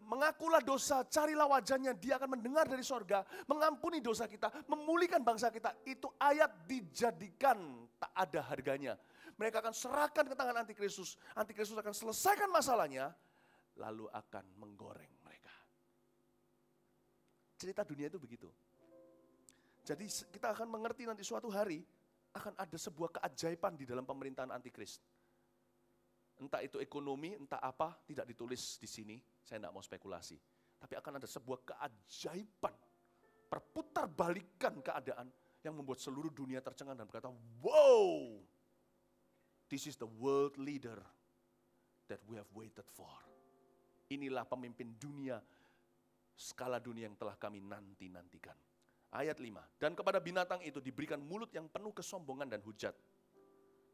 Mengakulah dosa, carilah wajahnya, dia akan mendengar dari sorga, mengampuni dosa kita, memulihkan bangsa kita. Itu ayat dijadikan tak ada harganya. Mereka akan serahkan ke tangan antikristus. Antikristus akan selesaikan masalahnya, lalu akan menggoreng mereka. Cerita dunia itu begitu. Jadi kita akan mengerti nanti suatu hari, akan ada sebuah keajaiban di dalam pemerintahan antikris. Entah itu ekonomi, entah apa, tidak ditulis di sini. Saya tidak mau spekulasi. Tapi akan ada sebuah keajaiban. Perputarbalikan keadaan yang membuat seluruh dunia tercengang dan berkata, wow, this is the world leader that we have waited for. Inilah pemimpin dunia, skala dunia yang telah kami nanti-nantikan. Ayat 5, dan kepada binatang itu diberikan mulut yang penuh kesombongan dan hujat.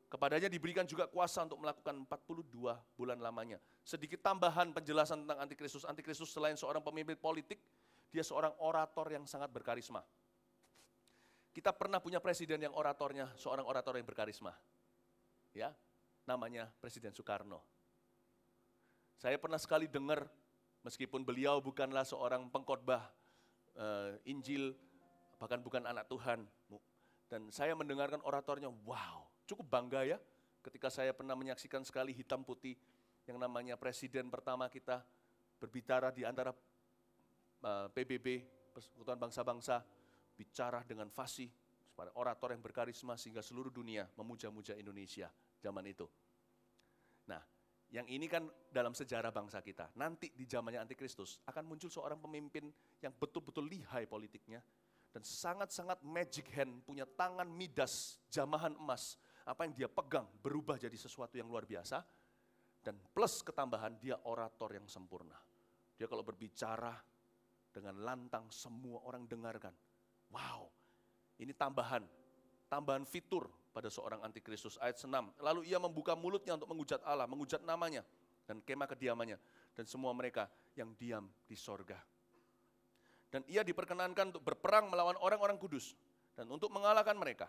Kepadanya diberikan juga kuasa untuk melakukan 42 bulan lamanya. Sedikit tambahan penjelasan tentang antikristus. Antikristus selain seorang pemimpin politik, dia seorang orator yang sangat berkarisma. Kita pernah punya presiden yang oratornya, seorang orator yang berkarisma. Ya, namanya Presiden Soekarno. Saya pernah sekali dengar, meskipun beliau bukanlah seorang pengkhotbah Injil, bahkan bukan anak Tuhan. Dan saya mendengarkan oratornya, wow, cukup bangga ya. Ketika saya pernah menyaksikan sekali hitam putih, yang namanya presiden pertama kita berbicara di antara PBB, Persekutuan Bangsa-Bangsa, bicara dengan fasih, orator yang berkarisma sehingga seluruh dunia memuja-muja Indonesia zaman itu. Nah, yang ini kan dalam sejarah bangsa kita. Nanti di zamannya Antikristus akan muncul seorang pemimpin yang betul-betul lihai politiknya dan sangat-sangat magic hand, punya tangan Midas, jamahan emas. Apa yang dia pegang berubah jadi sesuatu yang luar biasa, dan plus ketambahan dia orator yang sempurna. Dia kalau berbicara dengan lantang semua orang dengarkan. Wow, ini tambahan fitur pada seorang antikristus. Ayat 6, lalu ia membuka mulutnya untuk menghujat Allah, menghujat namanya dan kemah kediamannya, dan semua mereka yang diam di sorga. Dan ia diperkenankan untuk berperang melawan orang-orang kudus, dan untuk mengalahkan mereka.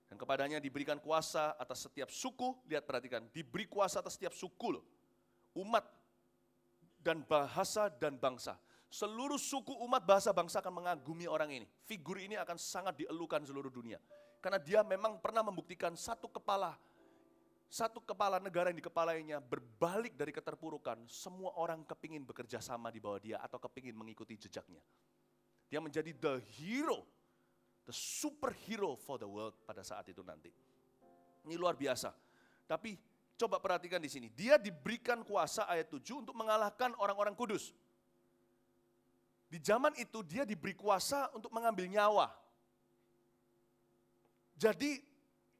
Dan kepadanya diberikan kuasa atas setiap suku, lihat perhatikan, diberi kuasa atas setiap suku loh, umat dan bahasa dan bangsa. Seluruh suku, umat, bahasa, bangsa akan mengagumi orang ini. Figur ini akan sangat dielukan seluruh dunia. Karena dia memang pernah membuktikan satu kepala negara yang dikepalainya berbalik dari keterpurukan. Semua orang kepingin bekerja sama di bawah dia atau kepingin mengikuti jejaknya. Dia menjadi the hero, the superhero for the world pada saat itu nanti. Ini luar biasa. Tapi coba perhatikan di sini. Dia diberikan kuasa ayat 7 untuk mengalahkan orang-orang kudus. Di zaman itu dia diberi kuasa untuk mengambil nyawa. Jadi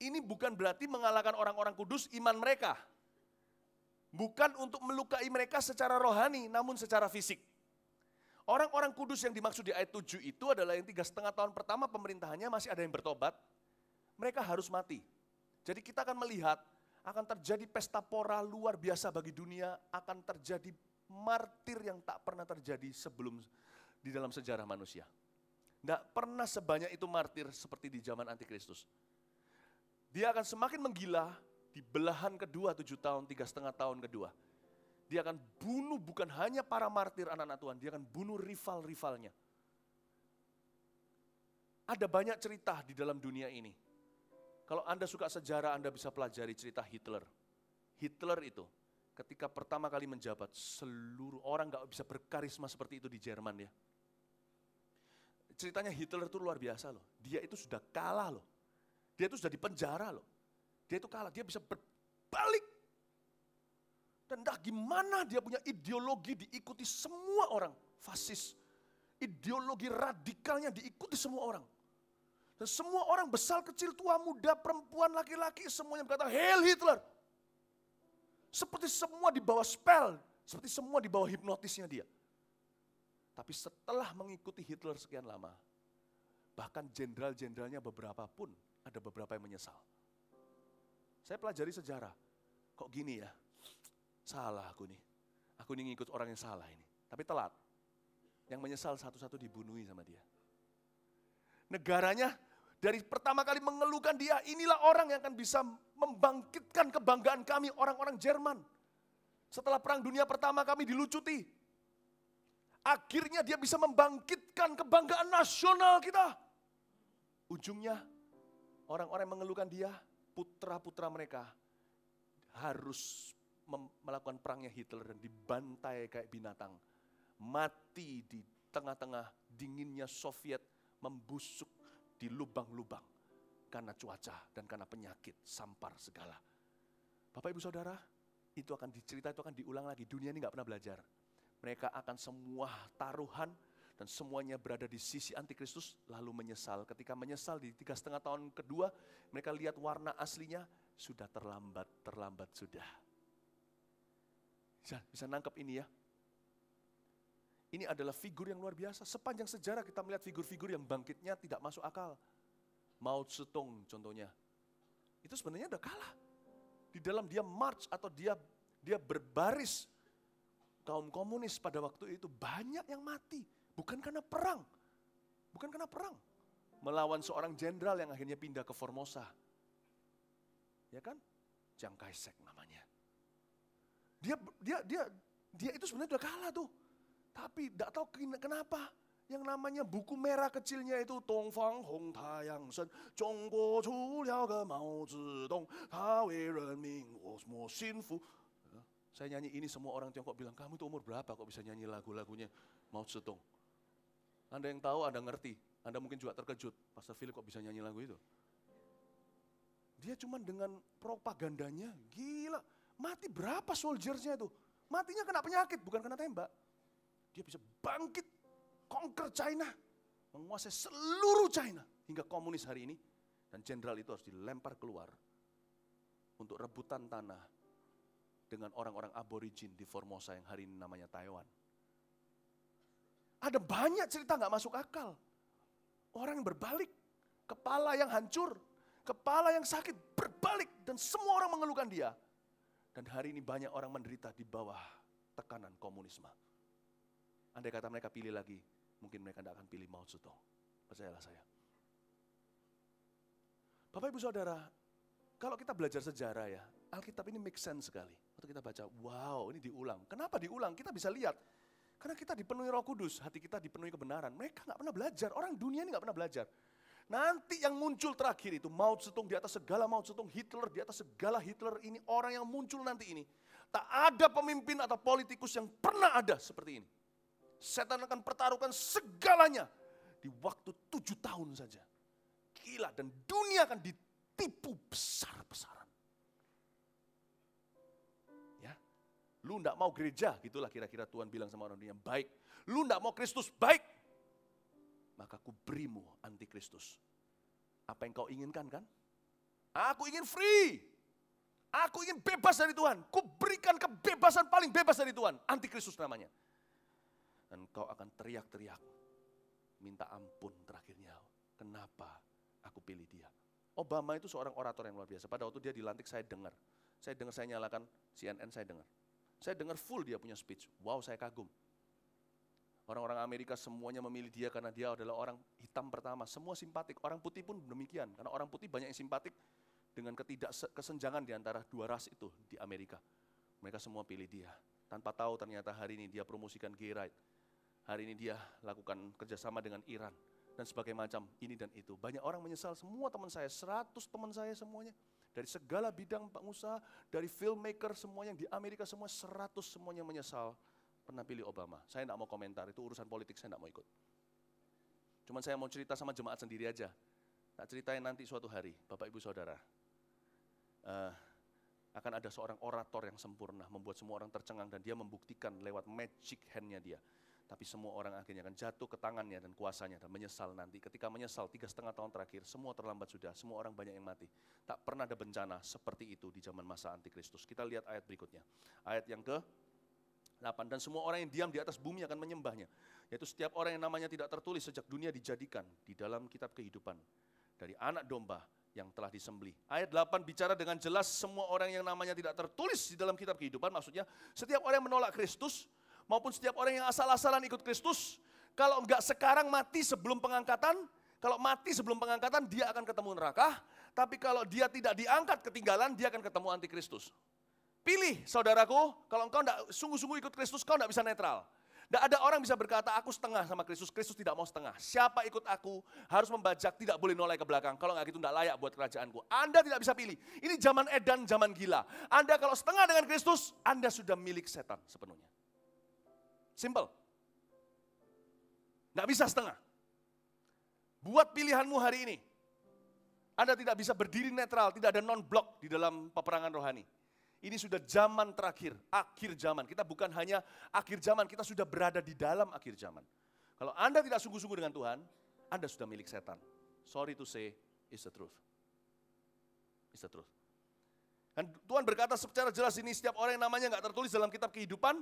ini bukan berarti mengalahkan orang-orang kudus iman mereka. Bukan untuk melukai mereka secara rohani, namun secara fisik. Orang-orang kudus yang dimaksud di ayat 7 itu adalah yang 3,5 tahun pertama pemerintahannya masih ada yang bertobat. Mereka harus mati. Jadi kita akan melihat akan terjadi pesta pora luar biasa bagi dunia, akan terjadi martir yang tak pernah terjadi sebelum di dalam sejarah manusia. Tidak pernah sebanyak itu martir seperti di zaman Antikristus. Dia akan semakin menggila di belahan kedua 7 tahun, 3,5 tahun kedua. Dia akan bunuh bukan hanya para martir anak-anak Tuhan, dia akan bunuh rival-rivalnya. Ada banyak cerita di dalam dunia ini. Kalau Anda suka sejarah, Anda bisa pelajari cerita Hitler. Hitler itu ketika pertama kali menjabat, seluruh orang gak bisa berkarisma seperti itu di Jerman ya. Ceritanya Hitler itu luar biasa loh. Dia itu sudah kalah loh. Dia itu sudah dipenjara loh. Dia itu kalah, dia bisa berbalik. Dan entah gimana dia punya ideologi diikuti semua orang. Fasis. Ideologi radikalnya diikuti semua orang. Dan semua orang besar, kecil, tua, muda, perempuan, laki-laki, semuanya berkata, Heil Hitler. Seperti semua di bawah spell, seperti semua di bawah hipnotisnya dia. Tapi setelah mengikuti Hitler sekian lama, bahkan jenderal-jenderalnya beberapa pun, ada beberapa yang menyesal. Saya pelajari sejarah, kok gini ya, salah aku nih. Aku ini ngikut orang yang salah ini, tapi telat. Yang menyesal satu-satu dibunuhi sama dia. Negaranya dari pertama kali mengeluhkan dia, inilah orang yang akan bisa membangkitkan kebanggaan kami, orang-orang Jerman. Setelah Perang Dunia Pertama kami dilucuti. Akhirnya dia bisa membangkitkan kebanggaan nasional kita. Ujungnya orang-orang yang mengeluhkan dia, putra-putra mereka harus melakukan perangnya Hitler dan dibantai kayak binatang. Mati di tengah-tengah dinginnya Soviet, membusuk di lubang-lubang karena cuaca dan karena penyakit, sampar segala. Bapak Ibu Saudara, itu akan dicerita, itu akan diulang lagi. Dunia ini gak pernah belajar. Mereka akan semua taruhan dan semuanya berada di sisi Antikristus lalu menyesal. Ketika menyesal di 3,5 tahun kedua, mereka lihat warna aslinya sudah terlambat sudah. Bisa nangkep ini ya. Ini adalah figur yang luar biasa. Sepanjang sejarah kita melihat figur-figur yang bangkitnya tidak masuk akal. Mao Zedong contohnya. Itu sebenarnya udah kalah. Di dalam dia march atau dia berbaris, kaum komunis pada waktu itu banyak yang mati. Bukan karena perang. Bukan karena perang. Melawan seorang jenderal yang akhirnya pindah ke Formosa. Ya kan? Chiang Kai-shek namanya. Dia itu sebenarnya udah kalah tuh. Tapi tidak tahu kenapa. Yang namanya buku merah kecilnya itu Dongfang Hong Taiyang Shen Zhongguo Zhu Liao Ge Mao Zedong Ta Wei Ren Ming Wo Xin Fu. Saya nyanyi ini semua orang Tiongkok bilang, kamu itu umur berapa kok bisa nyanyi lagu-lagunya Mao Zedong? Anda yang tahu, Anda ngerti. Anda mungkin juga terkejut, Pastor Philip kok bisa nyanyi lagu itu? Dia cuma dengan propagandanya, gila. Mati berapa soldiersnya itu? Matinya kena penyakit, bukan kena tembak. Dia bisa bangkit, conquer China, menguasai seluruh China hingga komunis hari ini. Dan jenderal itu harus dilempar keluar untuk rebutan tanah dengan orang-orang aborigin di Formosa yang hari ini namanya Taiwan. Ada banyak cerita nggak masuk akal. Orang yang berbalik, kepala yang hancur, kepala yang sakit berbalik dan semua orang mengeluhkan dia. Dan hari ini banyak orang menderita di bawah tekanan komunisme. Andai kata mereka pilih lagi, mungkin mereka tidak akan pilih Mao Zedong. Percayalah saya. Bapak Ibu Saudara, kalau kita belajar sejarah ya, Alkitab ini make sense sekali. Waktu kita baca, wow ini diulang. Kenapa diulang? Kita bisa lihat. Karena kita dipenuhi Roh Kudus, hati kita dipenuhi kebenaran. Mereka nggak pernah belajar, orang dunia ini nggak pernah belajar. Nanti yang muncul terakhir itu, Mao Zedong di atas segala Mao Zedong, Hitler di atas segala Hitler, ini orang yang muncul nanti ini. Tak ada pemimpin atau politikus yang pernah ada seperti ini. Setan akan pertaruhkan segalanya di waktu 7 tahun saja. Gila, dan dunia akan ditipu besar-besaran. Ya, lu enggak mau gereja, gitulah kira-kira Tuhan bilang sama orang dunia, baik. Lu enggak mau Kristus, baik. Maka ku berimu antikristus. Apa yang kau inginkan kan? Aku ingin free. Aku ingin bebas dari Tuhan. Ku berikan kebebasan paling bebas dari Tuhan. Antikristus namanya. Dan kau akan teriak-teriak. Minta ampun terakhirnya. Kenapa aku pilih dia? Obama itu seorang orator yang luar biasa. Pada waktu dia dilantik saya dengar. Saya nyalakan CNN, saya dengar. Saya dengar full dia punya speech. Wow, saya kagum. Orang-orang Amerika semuanya memilih dia karena dia adalah orang hitam pertama. Semua simpatik. Orang putih pun demikian. Karena orang putih banyak yang simpatik dengan ketidakkesenjangan di antara dua ras itu di Amerika. Mereka semua pilih dia. Tanpa tahu ternyata hari ini dia promosikan gay right. Hari ini dia lakukan kerjasama dengan Iran. Dan sebagainya macam ini dan itu. Banyak orang menyesal, semua teman saya, 100 teman saya semuanya. Dari segala bidang pengusaha, dari filmmaker semuanya di Amerika semua 100 semuanya menyesal. Pernah pilih Obama. Saya tidak mau komentar, itu urusan politik saya tidak mau ikut. Cuman saya mau cerita sama jemaat sendiri aja. Tak ceritain nanti suatu hari, Bapak Ibu Saudara. Akan ada seorang orator yang sempurna, membuat semua orang tercengang dan dia membuktikan lewat magic hand-nya dia. Tapi semua orang akhirnya akan jatuh ke tangannya dan kuasanya dan menyesal nanti. Ketika menyesal 3,5 tahun terakhir, semua terlambat sudah, semua orang banyak yang mati. Tak pernah ada bencana seperti itu di zaman masa antikristus. Kita lihat ayat berikutnya. Ayat yang ke-8, dan semua orang yang diam di atas bumi akan menyembahnya. Yaitu setiap orang yang namanya tidak tertulis sejak dunia dijadikan di dalam kitab kehidupan. Dari anak domba yang telah disembelih. Ayat 8 bicara dengan jelas semua orang yang namanya tidak tertulis di dalam kitab kehidupan. Maksudnya setiap orang yang menolak Kristus, maupun setiap orang yang asal-asalan ikut Kristus, kalau enggak sekarang mati sebelum pengangkatan, kalau mati sebelum pengangkatan dia akan ketemu neraka, tapi kalau dia tidak diangkat ketinggalan, dia akan ketemu antikristus. Pilih saudaraku, kalau engkau enggak sungguh-sungguh ikut Kristus, kau enggak bisa netral. Tidak ada orang bisa berkata, aku setengah sama Kristus, Kristus tidak mau setengah. Siapa ikut aku harus membajak, tidak boleh noleh ke belakang. Kalau enggak gitu enggak layak buat kerajaanku. Anda tidak bisa pilih. Ini zaman edan, zaman gila. Anda kalau setengah dengan Kristus, Anda sudah milik setan sepenuhnya. Simple. Nggak bisa setengah. Buat pilihanmu hari ini. Anda tidak bisa berdiri netral, tidak ada non-blok di dalam peperangan rohani. Ini sudah zaman terakhir, akhir zaman. Kita bukan hanya akhir zaman, kita sudah berada di dalam akhir zaman. Kalau Anda tidak sungguh-sungguh dengan Tuhan, Anda sudah milik setan. Sorry to say, it's the truth. It's the truth. Dan Tuhan berkata secara jelas ini, setiap orang yang namanya nggak tertulis dalam kitab kehidupan,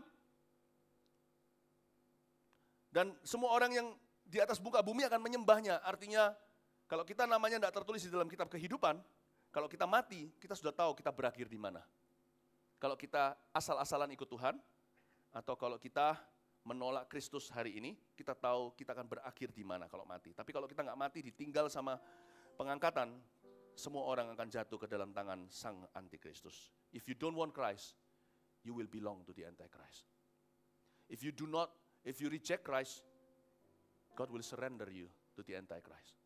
Dan semua orang yang di atas muka bumi akan menyembahnya. Artinya kalau kita namanya tidak tertulis di dalam kitab kehidupan, kalau kita mati, kita sudah tahu kita berakhir di mana. Kalau kita asal-asalan ikut Tuhan, atau kalau kita menolak Kristus hari ini, kita tahu kita akan berakhir di mana kalau mati. Tapi kalau kita nggak mati, ditinggal sama pengangkatan, semua orang akan jatuh ke dalam tangan sang antikristus. If you don't want Christ, you will belong to the Antichrist. If you reject Christ, God will surrender you to the Antichrist.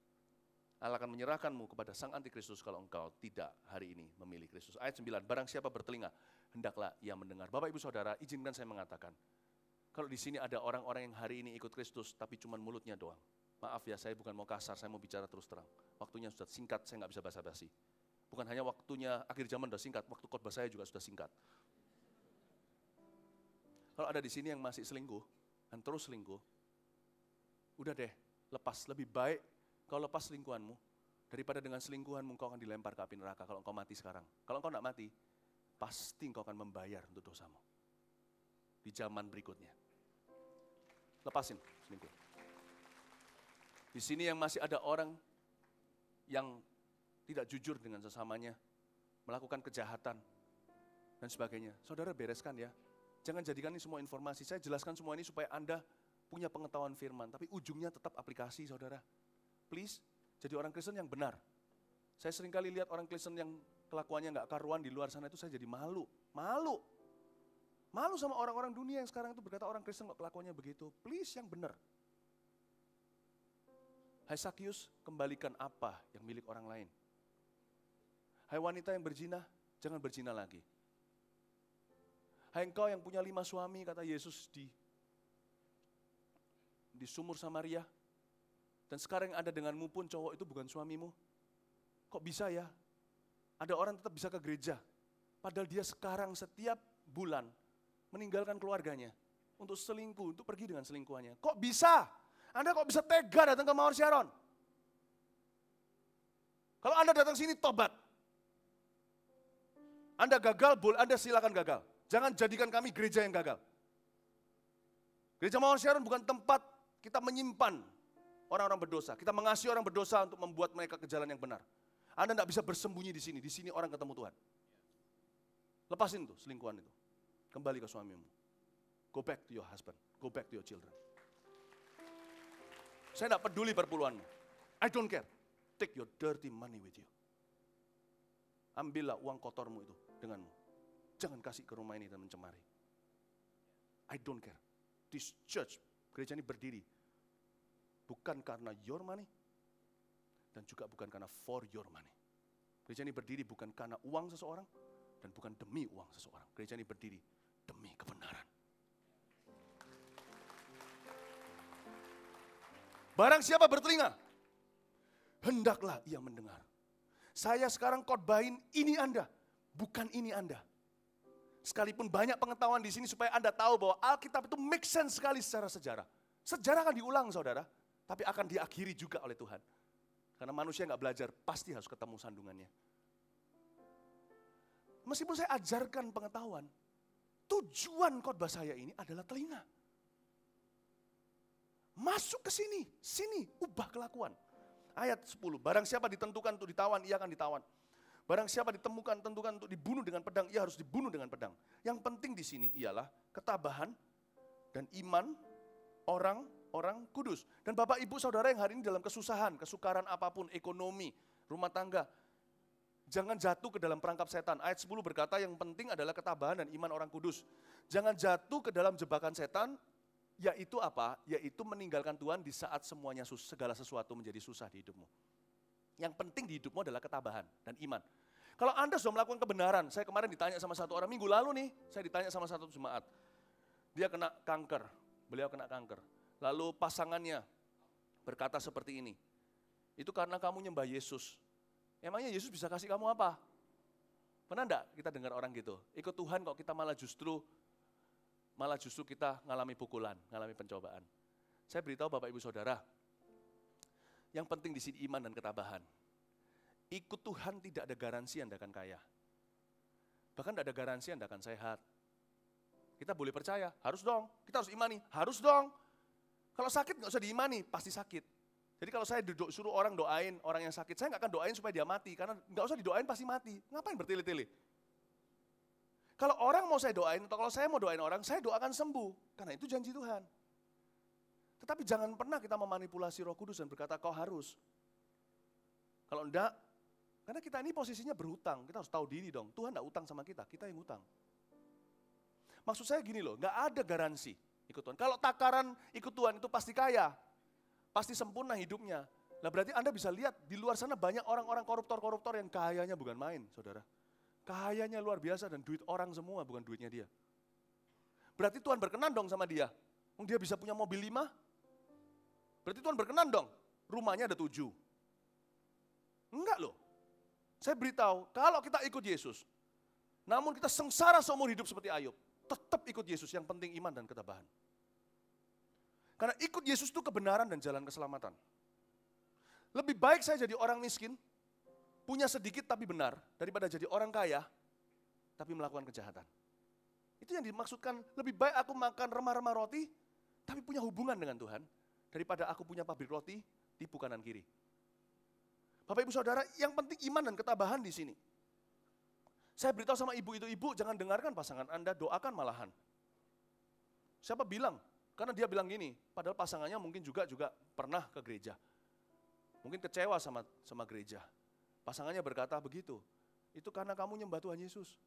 Allah akan menyerahkanmu kepada sang antikristus kalau engkau tidak hari ini memilih Kristus. Ayat 9, barang siapa bertelinga, hendaklah ia mendengar. Bapak Ibu Saudara, izinkan saya mengatakan, kalau di sini ada orang-orang yang hari ini ikut Kristus, tapi cuma mulutnya doang. Maaf ya, saya bukan mau kasar, saya mau bicara terus terang. Waktunya sudah singkat, saya nggak bisa basa-basi. Bukan hanya waktunya akhir zaman sudah singkat, waktu khotbah saya juga sudah singkat. Kalau ada di sini yang masih selingkuh, dan terus selingkuh, udah deh, lepas. Lebih baik kau lepas selingkuhanmu, daripada dengan selingkuhanmu kau akan dilempar ke api neraka kalau engkau mati sekarang. Kalau engkau tidak mati, pasti engkau akan membayar untuk dosamu di zaman berikutnya. Lepasin selingkuh. Di sini yang masih ada orang yang tidak jujur dengan sesamanya, melakukan kejahatan dan sebagainya. Saudara bereskan ya. Jangan jadikan ini semua informasi. Saya jelaskan semua ini supaya Anda punya pengetahuan firman, tapi ujungnya tetap aplikasi, saudara. Please, jadi orang Kristen yang benar. Saya seringkali lihat orang Kristen yang kelakuannya nggak karuan di luar sana itu saya jadi malu. Malu sama orang-orang dunia yang sekarang itu berkata orang Kristen kok kelakuannya begitu. Please yang benar. Hai Sakyus, kembalikan apa yang milik orang lain. Hai wanita yang berzina, jangan berzina lagi. Hai engkau yang punya 5 suami, kata Yesus di sumur Samaria. Dan sekarang yang ada denganmu pun cowok itu bukan suamimu. Kok bisa ya? Ada orang tetap bisa ke gereja. Padahal dia sekarang setiap bulan meninggalkan keluarganya. Untuk selingkuh, untuk pergi dengan selingkuhannya. Kok bisa? Anda kok bisa tega datang ke Mawar Sharon? Kalau Anda datang sini tobat. Anda gagal, Anda silakan gagal. Jangan jadikan kami gereja yang gagal. Gereja Mawar Sharon bukan tempat kita menyimpan orang-orang berdosa. Kita mengasihi orang berdosa untuk membuat mereka ke jalan yang benar. Anda tidak bisa bersembunyi di sini. Di sini orang ketemu Tuhan. Lepasin tuh selingkuhan itu. Kembali ke suamimu. Go back to your husband. Go back to your children. Saya tidak peduli perpuluhanmu. I don't care. Take your dirty money with you. Ambillah uang kotormu itu denganmu. Jangan kasih ke rumah ini dan mencemari. I don't care. This church, gereja ini berdiri bukan karena your money dan juga bukan karena for your money. Gereja ini berdiri bukan karena uang seseorang dan bukan demi uang seseorang. Gereja ini berdiri demi kebenaran. Barang siapa bertelinga, hendaklah ia mendengar. Saya sekarang khotbahin ini Anda, bukan ini Anda. Sekalipun banyak pengetahuan di sini supaya Anda tahu bahwa Alkitab itu make sense sekali secara sejarah. Sejarah akan diulang saudara, tapi akan diakhiri juga oleh Tuhan. Karena manusia nggak belajar, pasti harus ketemu sandungannya. Meskipun saya ajarkan pengetahuan, tujuan khotbah saya ini adalah telinga. Masuk ke sini, ubah kelakuan. Ayat 10, barang siapa ditentukan untuk ditawan, ia akan ditawan. Barang siapa ditemukan, tentukan untuk dibunuh dengan pedang, ia harus dibunuh dengan pedang. Yang penting di sini ialah ketabahan dan iman orang-orang kudus. Dan Bapak Ibu Saudara yang hari ini dalam kesusahan, kesukaran apapun, ekonomi, rumah tangga, jangan jatuh ke dalam perangkap setan. Ayat 10 berkata yang penting adalah ketabahan dan iman orang kudus. Jangan jatuh ke dalam jebakan setan, yaitu apa? Yaitu meninggalkan Tuhan di saat semuanya segala sesuatu menjadi susah di hidupmu. Yang penting di hidupmu adalah ketabahan dan iman. Kalau Anda sudah melakukan kebenaran, saya kemarin ditanya sama satu orang, minggu lalu nih, saya ditanya sama satu jemaat. Dia kena kanker, beliau kena kanker. Lalu pasangannya berkata seperti ini, itu karena kamu nyembah Yesus. Emangnya Yesus bisa kasih kamu apa? Pernah enggak kita dengar orang gitu? Ikut Tuhan kok kita malah justru kita ngalami pukulan, ngalami pencobaan. Saya beritahu Bapak Ibu Saudara, yang penting di sini iman dan ketabahan. Ikut Tuhan tidak ada garansi Anda akan kaya. Bahkan tidak ada garansi Anda akan sehat. Kita boleh percaya, harus dong. Kita harus imani, harus dong. Kalau sakit nggak usah diimani, pasti sakit. Jadi kalau saya suruh orang doain orang yang sakit, saya nggak akan doain supaya dia mati, karena nggak usah didoain pasti mati. Ngapain bertele-tele? Kalau orang mau saya doain, atau kalau saya mau doain orang, saya doakan sembuh, karena itu janji Tuhan. Tetapi jangan pernah kita memanipulasi Roh Kudus dan berkata kau harus. Kalau enggak, karena kita ini posisinya berhutang, kita harus tahu diri dong. Tuhan enggak utang sama kita yang utang. Maksud saya gini loh, enggak ada garansi ikut Tuhan. Kalau takaran ikut Tuhan itu pasti kaya, pasti sempurna hidupnya. Nah berarti Anda bisa lihat di luar sana banyak orang-orang koruptor-koruptor yang kayanya bukan main, saudara. Kayanya luar biasa dan duit orang semua, bukan duitnya dia. Berarti Tuhan berkenan dong sama dia. Dia bisa punya mobil 5, berarti Tuhan berkenan dong, rumahnya ada 7. Enggak loh. Saya beritahu, kalau kita ikut Yesus, namun kita sengsara seumur hidup seperti Ayub, tetap ikut Yesus, yang penting iman dan ketabahan. Karena ikut Yesus itu kebenaran dan jalan keselamatan. Lebih baik saya jadi orang miskin, punya sedikit tapi benar, daripada jadi orang kaya, tapi melakukan kejahatan. Itu yang dimaksudkan, lebih baik aku makan remah-remah roti, tapi punya hubungan dengan Tuhan, daripada aku punya pabrik roti, tipu kanan kiri. Bapak Ibu Saudara, yang penting iman dan ketabahan di sini. Saya beritahu sama ibu itu, ibu jangan dengarkan pasangan Anda, doakan malahan. Siapa bilang? Karena dia bilang gini, padahal pasangannya mungkin juga pernah ke gereja. Mungkin kecewa sama gereja. Pasangannya berkata begitu, itu karena kamu nyembah Tuhan Yesus.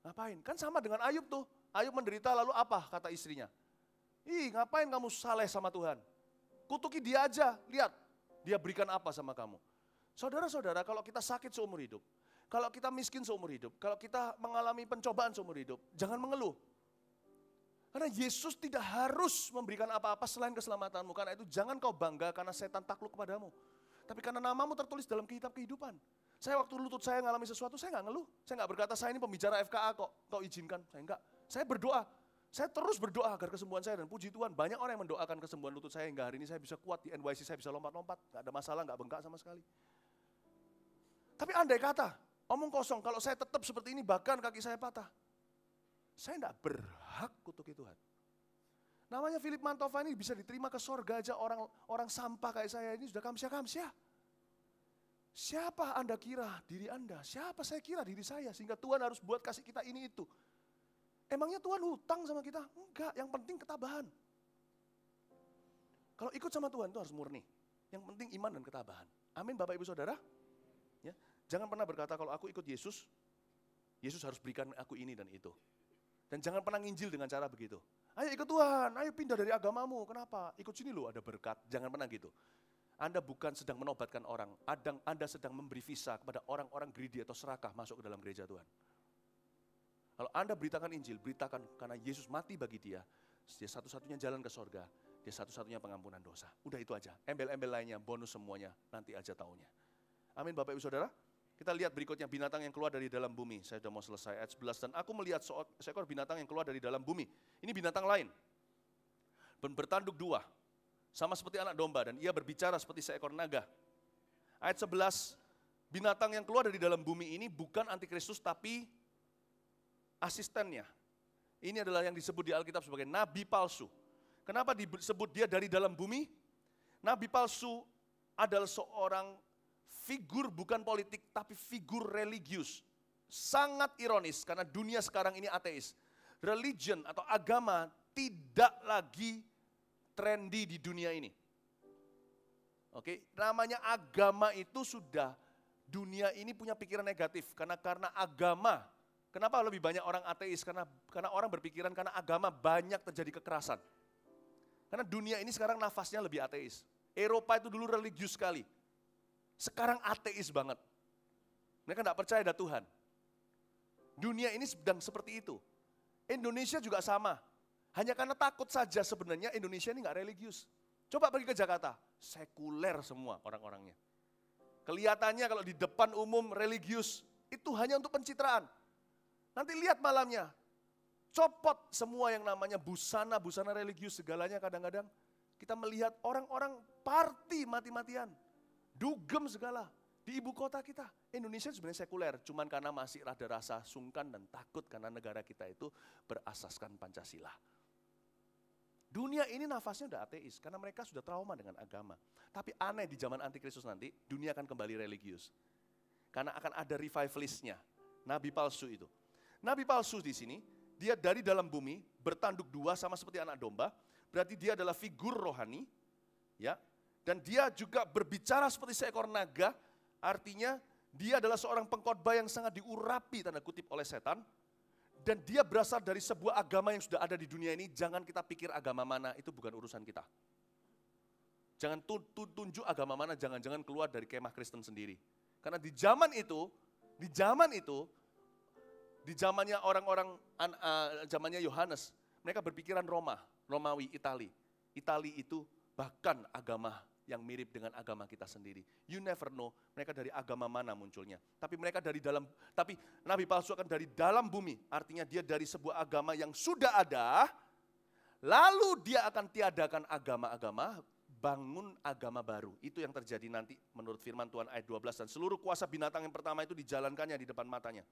Ngapain? Kan sama dengan Ayub tuh. Ayub menderita lalu apa kata istrinya? Ngapain kamu saleh sama Tuhan? Kutuki dia aja, lihat dia berikan apa sama kamu. Saudara-saudara, kalau kita sakit seumur hidup, kalau kita miskin seumur hidup, kalau kita mengalami pencobaan seumur hidup, jangan mengeluh. Karena Yesus tidak harus memberikan apa-apa selain keselamatanmu. Karena itu jangan kau bangga karena setan takluk kepadamu. Tapi karena namamu tertulis dalam kitab kehidupan. Saya waktu lutut saya mengalami sesuatu, saya nggak ngeluh. Saya nggak berkata, saya ini pembicara FKA kok, kau izinkan. Saya enggak. Saya berdoa. Saya terus berdoa agar kesembuhan saya, dan puji Tuhan banyak orang yang mendoakan kesembuhan lutut saya hingga hari ini saya bisa kuat di NYC, saya bisa lompat-lompat. Nggak ada masalah, nggak bengkak sama sekali. Tapi andai kata, omong kosong, kalau saya tetap seperti ini bahkan kaki saya patah. Saya enggak berhak kutuki Tuhan. Namanya Philip Mantova ini bisa diterima ke sorga aja, orang sampah kayak saya ini sudah kamsia-kamsia. Siapa Anda kira diri Anda? Siapa saya kira diri saya? Sehingga Tuhan harus buat kasih kita ini itu. Emangnya Tuhan hutang sama kita? Enggak, yang penting ketabahan. Kalau ikut sama Tuhan itu harus murni. Yang penting iman dan ketabahan. Amin Bapak Ibu Saudara. Ya, jangan pernah berkata kalau aku ikut Yesus, Yesus harus berikan aku ini dan itu. Dan jangan pernah nginjil dengan cara begitu. Ayo ikut Tuhan, ayo pindah dari agamamu. Kenapa? Ikut sini loh ada berkat. Jangan pernah gitu. Anda bukan sedang menobatkan orang, Anda sedang memberi visa kepada orang-orang greedy atau serakah masuk ke dalam gereja Tuhan. Kalau Anda beritakan Injil, beritakan karena Yesus mati bagi dia satu-satunya jalan ke sorga, dia satu-satunya pengampunan dosa. Udah itu aja, embel-embel lainnya, bonus semuanya, nanti aja taunya. Amin Bapak Ibu Saudara. Kita lihat berikutnya binatang yang keluar dari dalam bumi. Saya sudah mau selesai ayat 11. Dan aku melihat seekor binatang yang keluar dari dalam bumi. Ini binatang lain. Dan bertanduk 2. Sama seperti anak domba. Dan ia berbicara seperti seekor naga. Ayat 11. Binatang yang keluar dari dalam bumi ini bukan antikristus tapi asistennya. Ini adalah yang disebut di Alkitab sebagai nabi palsu. Kenapa disebut dia dari dalam bumi? Nabi palsu adalah seorang figur bukan politik, tapi figur religius. Sangat ironis, karena dunia sekarang ini ateis. Religion atau agama tidak lagi trendy di dunia ini. Oke, namanya agama itu sudah, dunia ini punya pikiran negatif. Karena agama, kenapa lebih banyak orang ateis? Karena orang berpikiran karena agama banyak terjadi kekerasan. Karena dunia ini sekarang nafasnya lebih ateis. Eropa itu dulu religius sekali. Sekarang ateis banget. Mereka tidak percaya ada Tuhan. Dunia ini sedang seperti itu. Indonesia juga sama. Hanya karena takut saja sebenarnya Indonesia ini nggak religius. Coba pergi ke Jakarta, sekuler semua orang-orangnya. Kelihatannya kalau di depan umum religius, itu hanya untuk pencitraan. Nanti lihat malamnya, copot semua yang namanya busana religius segalanya kadang-kadang. Kita melihat orang-orang party mati-matian. Dugem segala di ibu kota kita. Indonesia sebenarnya sekuler, cuman karena masih ada rasa sungkan dan takut karena negara kita itu berasaskan Pancasila. Dunia ini nafasnya udah ateis, karena mereka sudah trauma dengan agama. Tapi aneh di zaman antikristus nanti, dunia akan kembali religius. Karena akan ada revivalistnya, nabi palsu itu. Nabi palsu di sini, dia dari dalam bumi, bertanduk dua sama seperti anak domba, berarti dia adalah figur rohani, ya. Dan dia juga berbicara seperti seekor naga, artinya dia adalah seorang pengkhotbah yang sangat diurapi, tanda kutip, oleh setan. Dan dia berasal dari sebuah agama yang sudah ada di dunia ini, jangan kita pikir agama mana, itu bukan urusan kita. Jangan tunjuk agama mana, jangan-jangan keluar dari kemah Kristen sendiri. Karena di zamannya orang-orang, zamannya Yohanes, mereka berpikiran Romawi, Itali. Itali itu bahkan agama yang mirip dengan agama kita sendiri. You never know mereka dari agama mana munculnya. Tapi nabi palsu akan dari dalam bumi. Artinya dia dari sebuah agama yang sudah ada, lalu dia akan tiadakan agama-agama, bangun agama baru. Itu yang terjadi nanti menurut firman Tuhan ayat 12. Dan seluruh kuasa binatang yang pertama itu dijalankannya di depan matanya.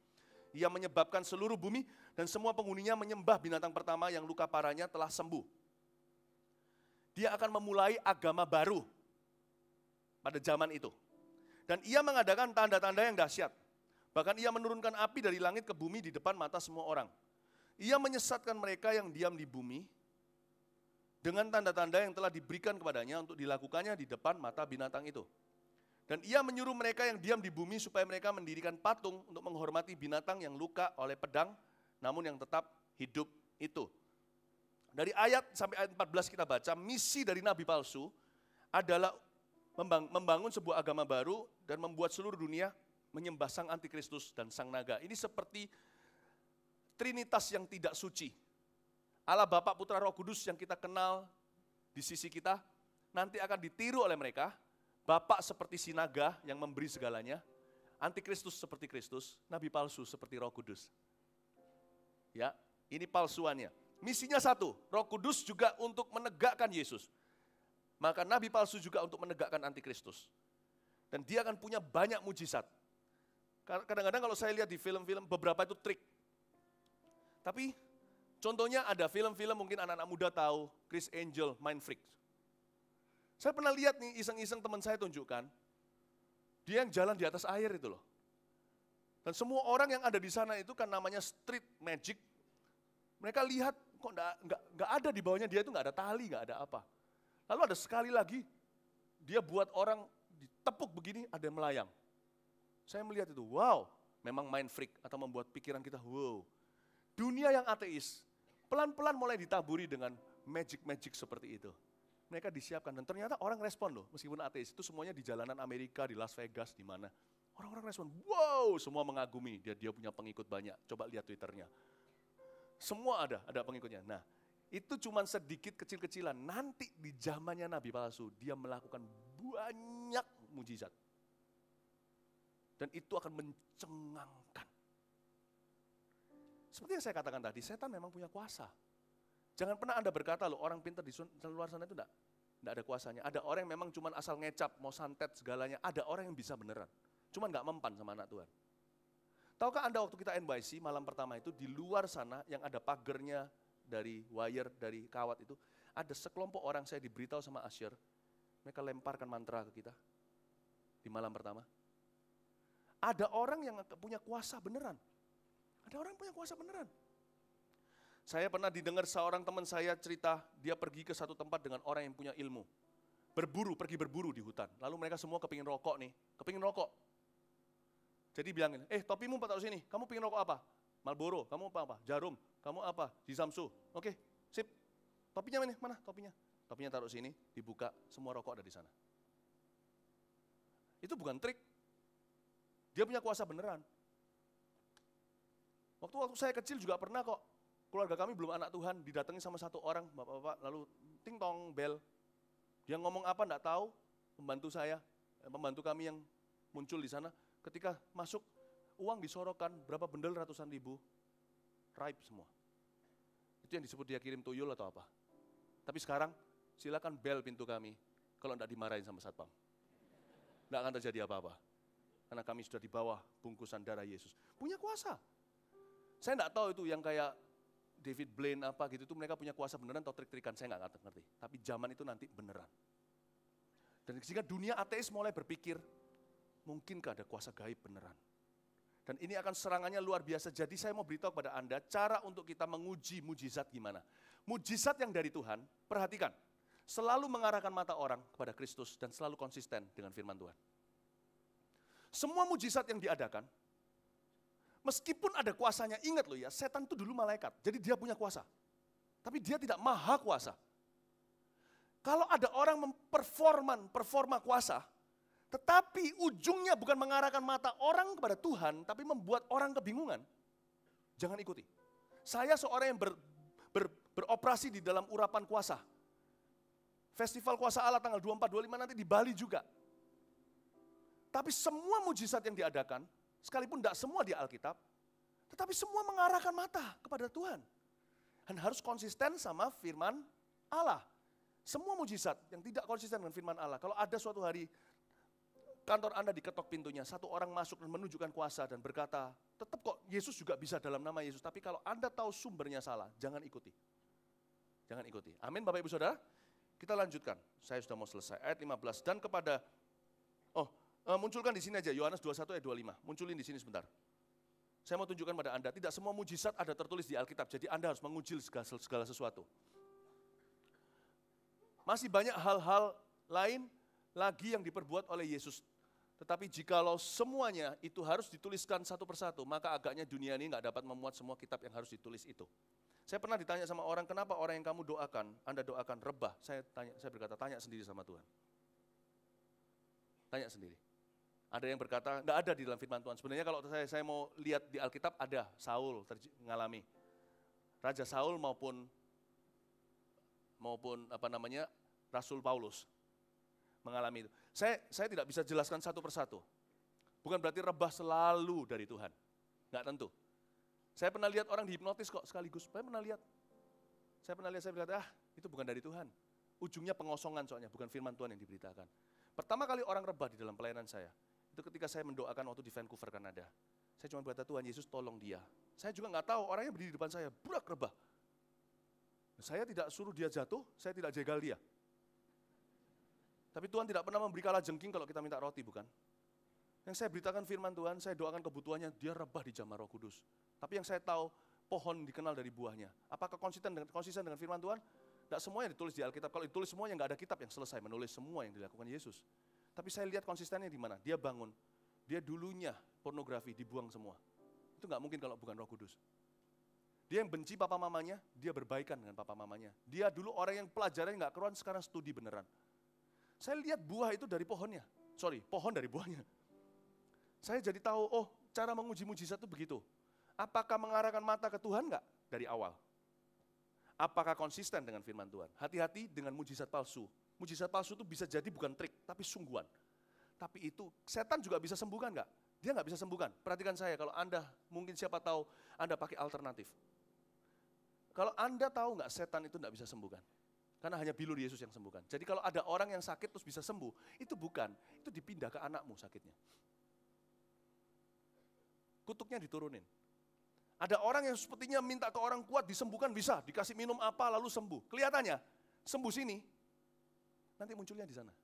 Ia menyebabkan seluruh bumi dan semua penghuninya menyembah binatang pertama yang luka parahnya telah sembuh. Dia akan memulai agama baru pada zaman itu. Dan ia mengadakan tanda-tanda yang dahsyat. Bahkan ia menurunkan api dari langit ke bumi di depan mata semua orang. Ia menyesatkan mereka yang diam di bumi dengan tanda-tanda yang telah diberikan kepadanya untuk dilakukannya di depan mata binatang itu. Dan ia menyuruh mereka yang diam di bumi supaya mereka mendirikan patung untuk menghormati binatang yang luka oleh pedang, namun yang tetap hidup itu. Dari ayat sampai ayat 14 kita baca, misi dari nabi palsu adalah membangun sebuah agama baru dan membuat seluruh dunia menyembah sang antikristus dan sang naga. Ini seperti trinitas yang tidak suci. Allah Bapa, Putra, Roh Kudus yang kita kenal di sisi kita, nanti akan ditiru oleh mereka. Bapa seperti si naga yang memberi segalanya, antikristus seperti Kristus, nabi palsu seperti Roh Kudus. Ya, ini palsuannya. Misinya satu, Roh Kudus juga untuk menegakkan Yesus. Maka nabi palsu juga untuk menegakkan antikristus. Dan dia akan punya banyak mujizat. Kadang-kadang kalau saya lihat di film-film, beberapa itu trik. Tapi contohnya ada film-film mungkin anak-anak muda tahu, Chris Angel, Mind Freak. Saya pernah lihat nih, iseng-iseng teman saya tunjukkan, dia yang jalan di atas air itu loh. Dan semua orang yang ada di sana itu kan namanya street magic. Mereka lihat kok nggak ada di bawahnya dia itu, nggak ada tali, nggak ada apa. Lalu ada sekali lagi, dia buat orang ditepuk begini, ada yang melayang. Saya melihat itu, wow, memang mind freak atau membuat pikiran kita, wow. Dunia yang ateis, pelan-pelan mulai ditaburi dengan magic-magic seperti itu. Mereka disiapkan, dan ternyata orang respon loh, meskipun ateis, itu semuanya di jalanan Amerika, di Las Vegas, di mana. Orang-orang respon, wow, semua mengagumi, dia punya pengikut banyak, coba lihat Twitternya. Semua ada pengikutnya. Nah, itu cuma sedikit kecil-kecilan. Nanti di zamannya nabi palsu, dia melakukan banyak mujizat. Dan itu akan mencengangkan. Seperti yang saya katakan tadi, setan memang punya kuasa. Jangan pernah Anda berkata loh, orang pintar di luar sana itu enggak ada kuasanya. Ada orang yang memang cuma asal ngecap, mau santet segalanya. Ada orang yang bisa beneran. Cuma enggak mempan sama anak Tuhan. Tahukah Anda waktu kita NYC malam pertama itu, di luar sana yang ada pagernya, dari wire, dari kawat itu, ada sekelompok orang, saya diberitahu sama Asher, mereka lemparkan mantra ke kita di malam pertama. Ada orang yang punya kuasa beneran. Ada orang yang punya kuasa beneran. Saya pernah didengar seorang teman saya cerita, dia pergi ke satu tempat dengan orang yang punya ilmu. Pergi berburu di hutan. Lalu mereka semua kepingin rokok nih, kepingin rokok. Jadi bilangin, topimu taruh sini, kamu pingin rokok apa? Marlboro, kamu apa? Jarum, kamu apa? Jizamsu. Oke, sip. Topinya mana? Topinya. Topinya taruh sini, dibuka, semua rokok ada di sana. Itu bukan trik. Dia punya kuasa beneran. Waktu saya kecil juga pernah kok, keluarga kami belum anak Tuhan, didatangi sama satu orang, bapak-bapak, lalu ting tong bel. Dia ngomong apa enggak tahu, pembantu kami yang muncul di sana, ketika masuk, uang disorotkan, berapa bendel ratusan ribu, ripe semua. Itu yang disebut dia kirim tuyul atau apa. Tapi sekarang, silakan bel pintu kami, kalau enggak dimarahin sama satpam. Enggak akan terjadi apa-apa. Karena kami sudah di bawah bungkusan darah Yesus. Punya kuasa. Saya enggak tahu itu yang kayak David Blaine apa gitu, itu mereka punya kuasa beneran atau trik-trikan, saya nggak ngerti. Tapi zaman itu nanti beneran. Dan sehingga dunia ateis mulai berpikir, mungkinkah ada kuasa gaib beneran? Dan ini akan serangannya luar biasa. Jadi saya mau beritahu kepada Anda, cara untuk kita menguji mujizat gimana. Mujizat yang dari Tuhan, perhatikan, selalu mengarahkan mata orang kepada Kristus dan selalu konsisten dengan firman Tuhan. Semua mujizat yang diadakan, meskipun ada kuasanya, ingat loh ya, setan itu dulu malaikat, jadi dia punya kuasa. Tapi dia tidak maha kuasa. Kalau ada orang performa kuasa, tetapi ujungnya bukan mengarahkan mata orang kepada Tuhan, tapi membuat orang kebingungan, jangan ikuti. Saya seorang yang beroperasi di dalam urapan kuasa. Festival Kuasa Allah tanggal 24-25 nanti di Bali juga. Tapi semua mujizat yang diadakan, sekalipun tidak semua di Alkitab, tetapi semua mengarahkan mata kepada Tuhan. Dan harus konsisten sama firman Allah. Semua mujizat yang tidak konsisten dengan firman Allah, kalau ada suatu hari kantor Anda diketok pintunya, satu orang masuk dan menunjukkan kuasa dan berkata, tetap kok Yesus juga bisa dalam nama Yesus, tapi kalau Anda tahu sumbernya salah, jangan ikuti. Jangan ikuti. Amin Bapak Ibu Saudara. Kita lanjutkan, saya sudah mau selesai. Ayat 15, dan kepada, munculkan di sini aja, Yohanes 21 ayat 25, munculin di sini sebentar. Saya mau tunjukkan pada Anda, tidak semua mujizat ada tertulis di Alkitab, jadi Anda harus menguji segala sesuatu. Masih banyak hal-hal lain lagi yang diperbuat oleh Yesus. Tetapi jikalau semuanya itu harus dituliskan satu persatu, maka agaknya dunia ini nggak dapat memuat semua kitab yang harus ditulis itu. Saya pernah ditanya sama orang, kenapa orang yang kamu doakan, Anda doakan rebah? Saya berkata, tanya sendiri sama Tuhan. Tanya sendiri. Ada yang berkata, nggak ada di dalam firman Tuhan. Sebenarnya kalau saya mau lihat di Alkitab, ada Saul mengalami. Raja Saul maupun Rasul Paulus mengalami itu. Saya tidak bisa jelaskan satu persatu. Bukan berarti rebah selalu dari Tuhan. Nggak tentu. Saya pernah lihat orang dihipnotis kok sekaligus. Saya pernah lihat, itu bukan dari Tuhan. Ujungnya pengosongan soalnya, bukan firman Tuhan yang diberitakan. Pertama kali orang rebah di dalam pelayanan saya, itu ketika saya mendoakan waktu di Vancouver, Kanada. Saya cuma berkata, Tuhan Yesus tolong dia. Saya juga nggak tahu, orangnya berdiri di depan saya, burak rebah. Saya tidak suruh dia jatuh, saya tidak jegal dia. Tapi Tuhan tidak pernah memberi kalajengking kalau kita minta roti, bukan? Yang saya beritakan firman Tuhan, saya doakan kebutuhannya, dia rebah di jamaah Roh Kudus. Tapi yang saya tahu, pohon dikenal dari buahnya. Apakah konsisten dengan firman Tuhan? Tidak semuanya ditulis di Alkitab. Kalau ditulis semuanya, nggak ada kitab yang selesai menulis semua yang dilakukan Yesus. Tapi saya lihat konsistennya di mana. Dia bangun, dia dulunya pornografi dibuang semua. Itu nggak mungkin kalau bukan Roh Kudus. Dia yang benci papa mamanya, dia berbaikan dengan papa mamanya. Dia dulu orang yang pelajarannya nggak keruan, sekarang studi beneran. Saya lihat buah itu dari pohonnya. Pohon dari buahnya. Saya jadi tahu, cara menguji mujizat itu begitu. Apakah mengarahkan mata ke Tuhan enggak dari awal? Apakah konsisten dengan firman Tuhan? Hati-hati dengan mujizat palsu. Mujizat palsu itu bisa jadi bukan trik, tapi sungguhan. Tapi itu, setan juga bisa sembuhkan enggak? Dia enggak bisa sembuhkan. Perhatikan saya, kalau Anda, mungkin siapa tahu, Anda pakai alternatif. Kalau Anda tahu enggak, setan itu enggak bisa sembuhkan. Karena hanya bilur Yesus yang sembuhkan. Jadi kalau ada orang yang sakit terus bisa sembuh, itu bukan, itu dipindah ke anakmu sakitnya. Kutuknya diturunin. Ada orang yang sepertinya minta ke orang kuat disembuhkan bisa, dikasih minum apa lalu sembuh. Kelihatannya sembuh sini, nanti munculnya di sana.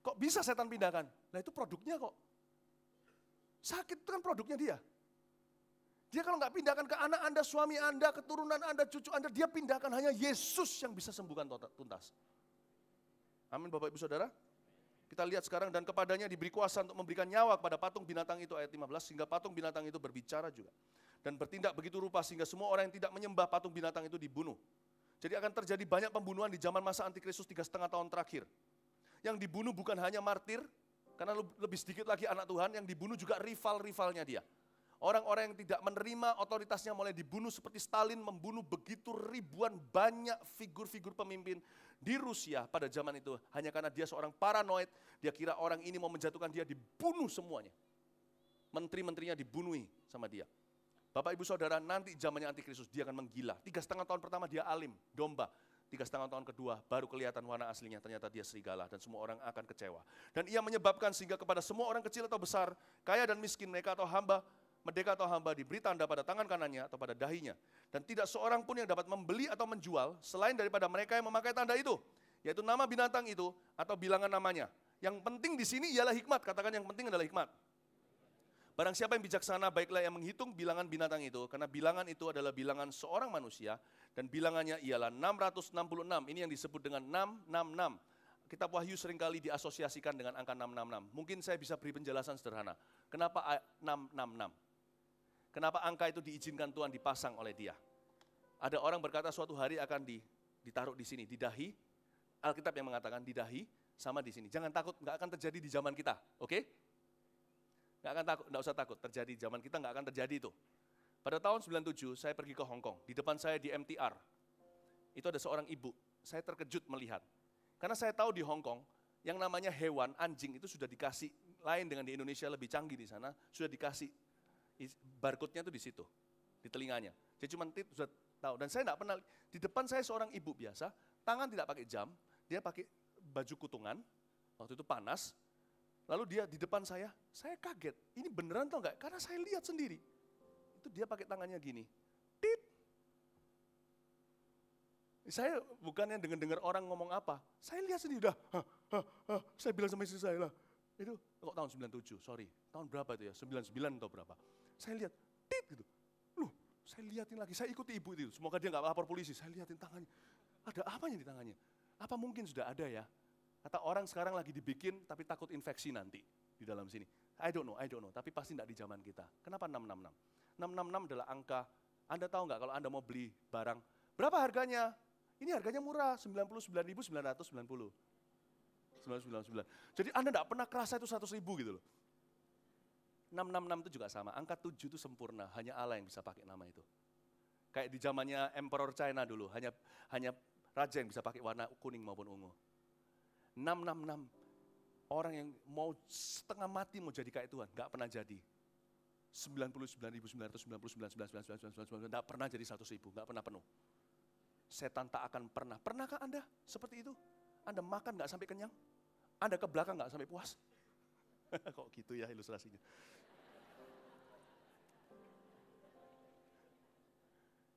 Kok bisa setan pindahkan? Nah itu produknya kok. Sakit itu kan produknya dia. Dia kalau nggak pindahkan ke anak Anda, suami Anda, keturunan Anda, cucu Anda, dia pindahkan hanya Yesus yang bisa sembuhkan tuntas. Amin Bapak Ibu Saudara. Kita lihat sekarang, dan kepadanya diberi kuasa untuk memberikan nyawa kepada patung binatang itu, ayat 15, sehingga patung binatang itu berbicara juga. Dan bertindak begitu rupa sehingga semua orang yang tidak menyembah patung binatang itu dibunuh. Jadi akan terjadi banyak pembunuhan di zaman masa Antikristus 3,5 tahun terakhir. Yang dibunuh bukan hanya martir, karena lebih sedikit lagi anak Tuhan, yang dibunuh juga rival-rivalnya dia. Orang-orang yang tidak menerima otoritasnya mulai dibunuh, seperti Stalin membunuh begitu ribuan banyak figur-figur pemimpin di Rusia pada zaman itu. Hanya karena dia seorang paranoid, dia kira orang ini mau menjatuhkan dia, dibunuh semuanya. Menteri-menterinya dibunuhi sama dia. Bapak Ibu Saudara, nanti zamannya Antikristus dia akan menggila. 3,5 tahun pertama dia alim, domba. 3,5 tahun kedua baru kelihatan warna aslinya, ternyata dia serigala dan semua orang akan kecewa. Dan ia menyebabkan sehingga kepada semua orang kecil atau besar, kaya dan miskin, mereka atau hamba, merdeka atau hamba diberi tanda pada tangan kanannya atau pada dahinya. Dan tidak seorang pun yang dapat membeli atau menjual selain daripada mereka yang memakai tanda itu, yaitu nama binatang itu atau bilangan namanya. Yang penting di sini ialah hikmat, katakan yang penting adalah hikmat. Barang siapa yang bijaksana, baiklah yang menghitung bilangan binatang itu, karena bilangan itu adalah bilangan seorang manusia, dan bilangannya ialah 666. Ini yang disebut dengan 666. Kitab Wahyu seringkali diasosiasikan dengan angka 666. Mungkin saya bisa beri penjelasan sederhana. Kenapa 666? Kenapa angka itu diizinkan Tuhan dipasang oleh Dia? Ada orang berkata suatu hari akan ditaruh di sini, di dahi. Alkitab yang mengatakan di dahi sama di sini. Jangan takut, nggak akan terjadi di zaman kita, oke? Nggak akan takut, nggak usah takut. Terjadi di zaman kita nggak akan terjadi itu. Pada tahun 97 saya pergi ke Hong Kong. Di depan saya di MTR, itu ada seorang ibu. Saya terkejut melihat. Karena saya tahu di Hong Kong, yang namanya hewan, anjing itu sudah dikasih, lain dengan di Indonesia lebih canggih di sana, sudah dikasih barcode-nya itu di situ, di telinganya. Jadi cuma sudah tahu. Dan saya tidak pernah, di depan saya seorang ibu biasa, tangan tidak pakai jam, dia pakai baju kutungan, waktu itu panas, lalu dia di depan saya kaget, ini beneran atau enggak? Karena saya lihat sendiri, itu dia pakai tangannya gini, tit. Saya bukannya dengar orang ngomong apa, saya lihat sendiri udah, saya bilang sama istri saya lah, itu kok tahun 97, sorry, tahun berapa itu ya, 99 atau berapa. Saya lihat, tit gitu, loh saya lihatin lagi, saya ikuti ibu itu, semoga dia nggak lapor polisi, saya lihatin tangannya, ada apanya di tangannya, apa mungkin sudah ada ya, kata orang sekarang lagi dibikin tapi takut infeksi nanti di dalam sini, I don't know, tapi pasti tidak di zaman kita. Kenapa 666? 666 adalah angka, Anda tahu nggak kalau Anda mau beli barang, berapa harganya? Ini harganya murah, 99.990. 999. Jadi Anda tidak pernah kerasa itu 100.000 gitu loh. 666 itu juga sama, angka 7 itu sempurna, hanya Allah yang bisa pakai nama itu. Kayak di zamannya Emperor China dulu, hanya raja yang bisa pakai warna kuning maupun ungu. 666, orang yang mau setengah mati mau jadi kayak Tuhan, nggak pernah jadi. 99.999, nggak pernah jadi 100.000, nggak pernah penuh. Setan tak akan pernah. Pernahkah Anda seperti itu? Anda makan nggak sampai kenyang? Anda ke belakang nggak sampai puas? Kok gitu ya ilustrasinya?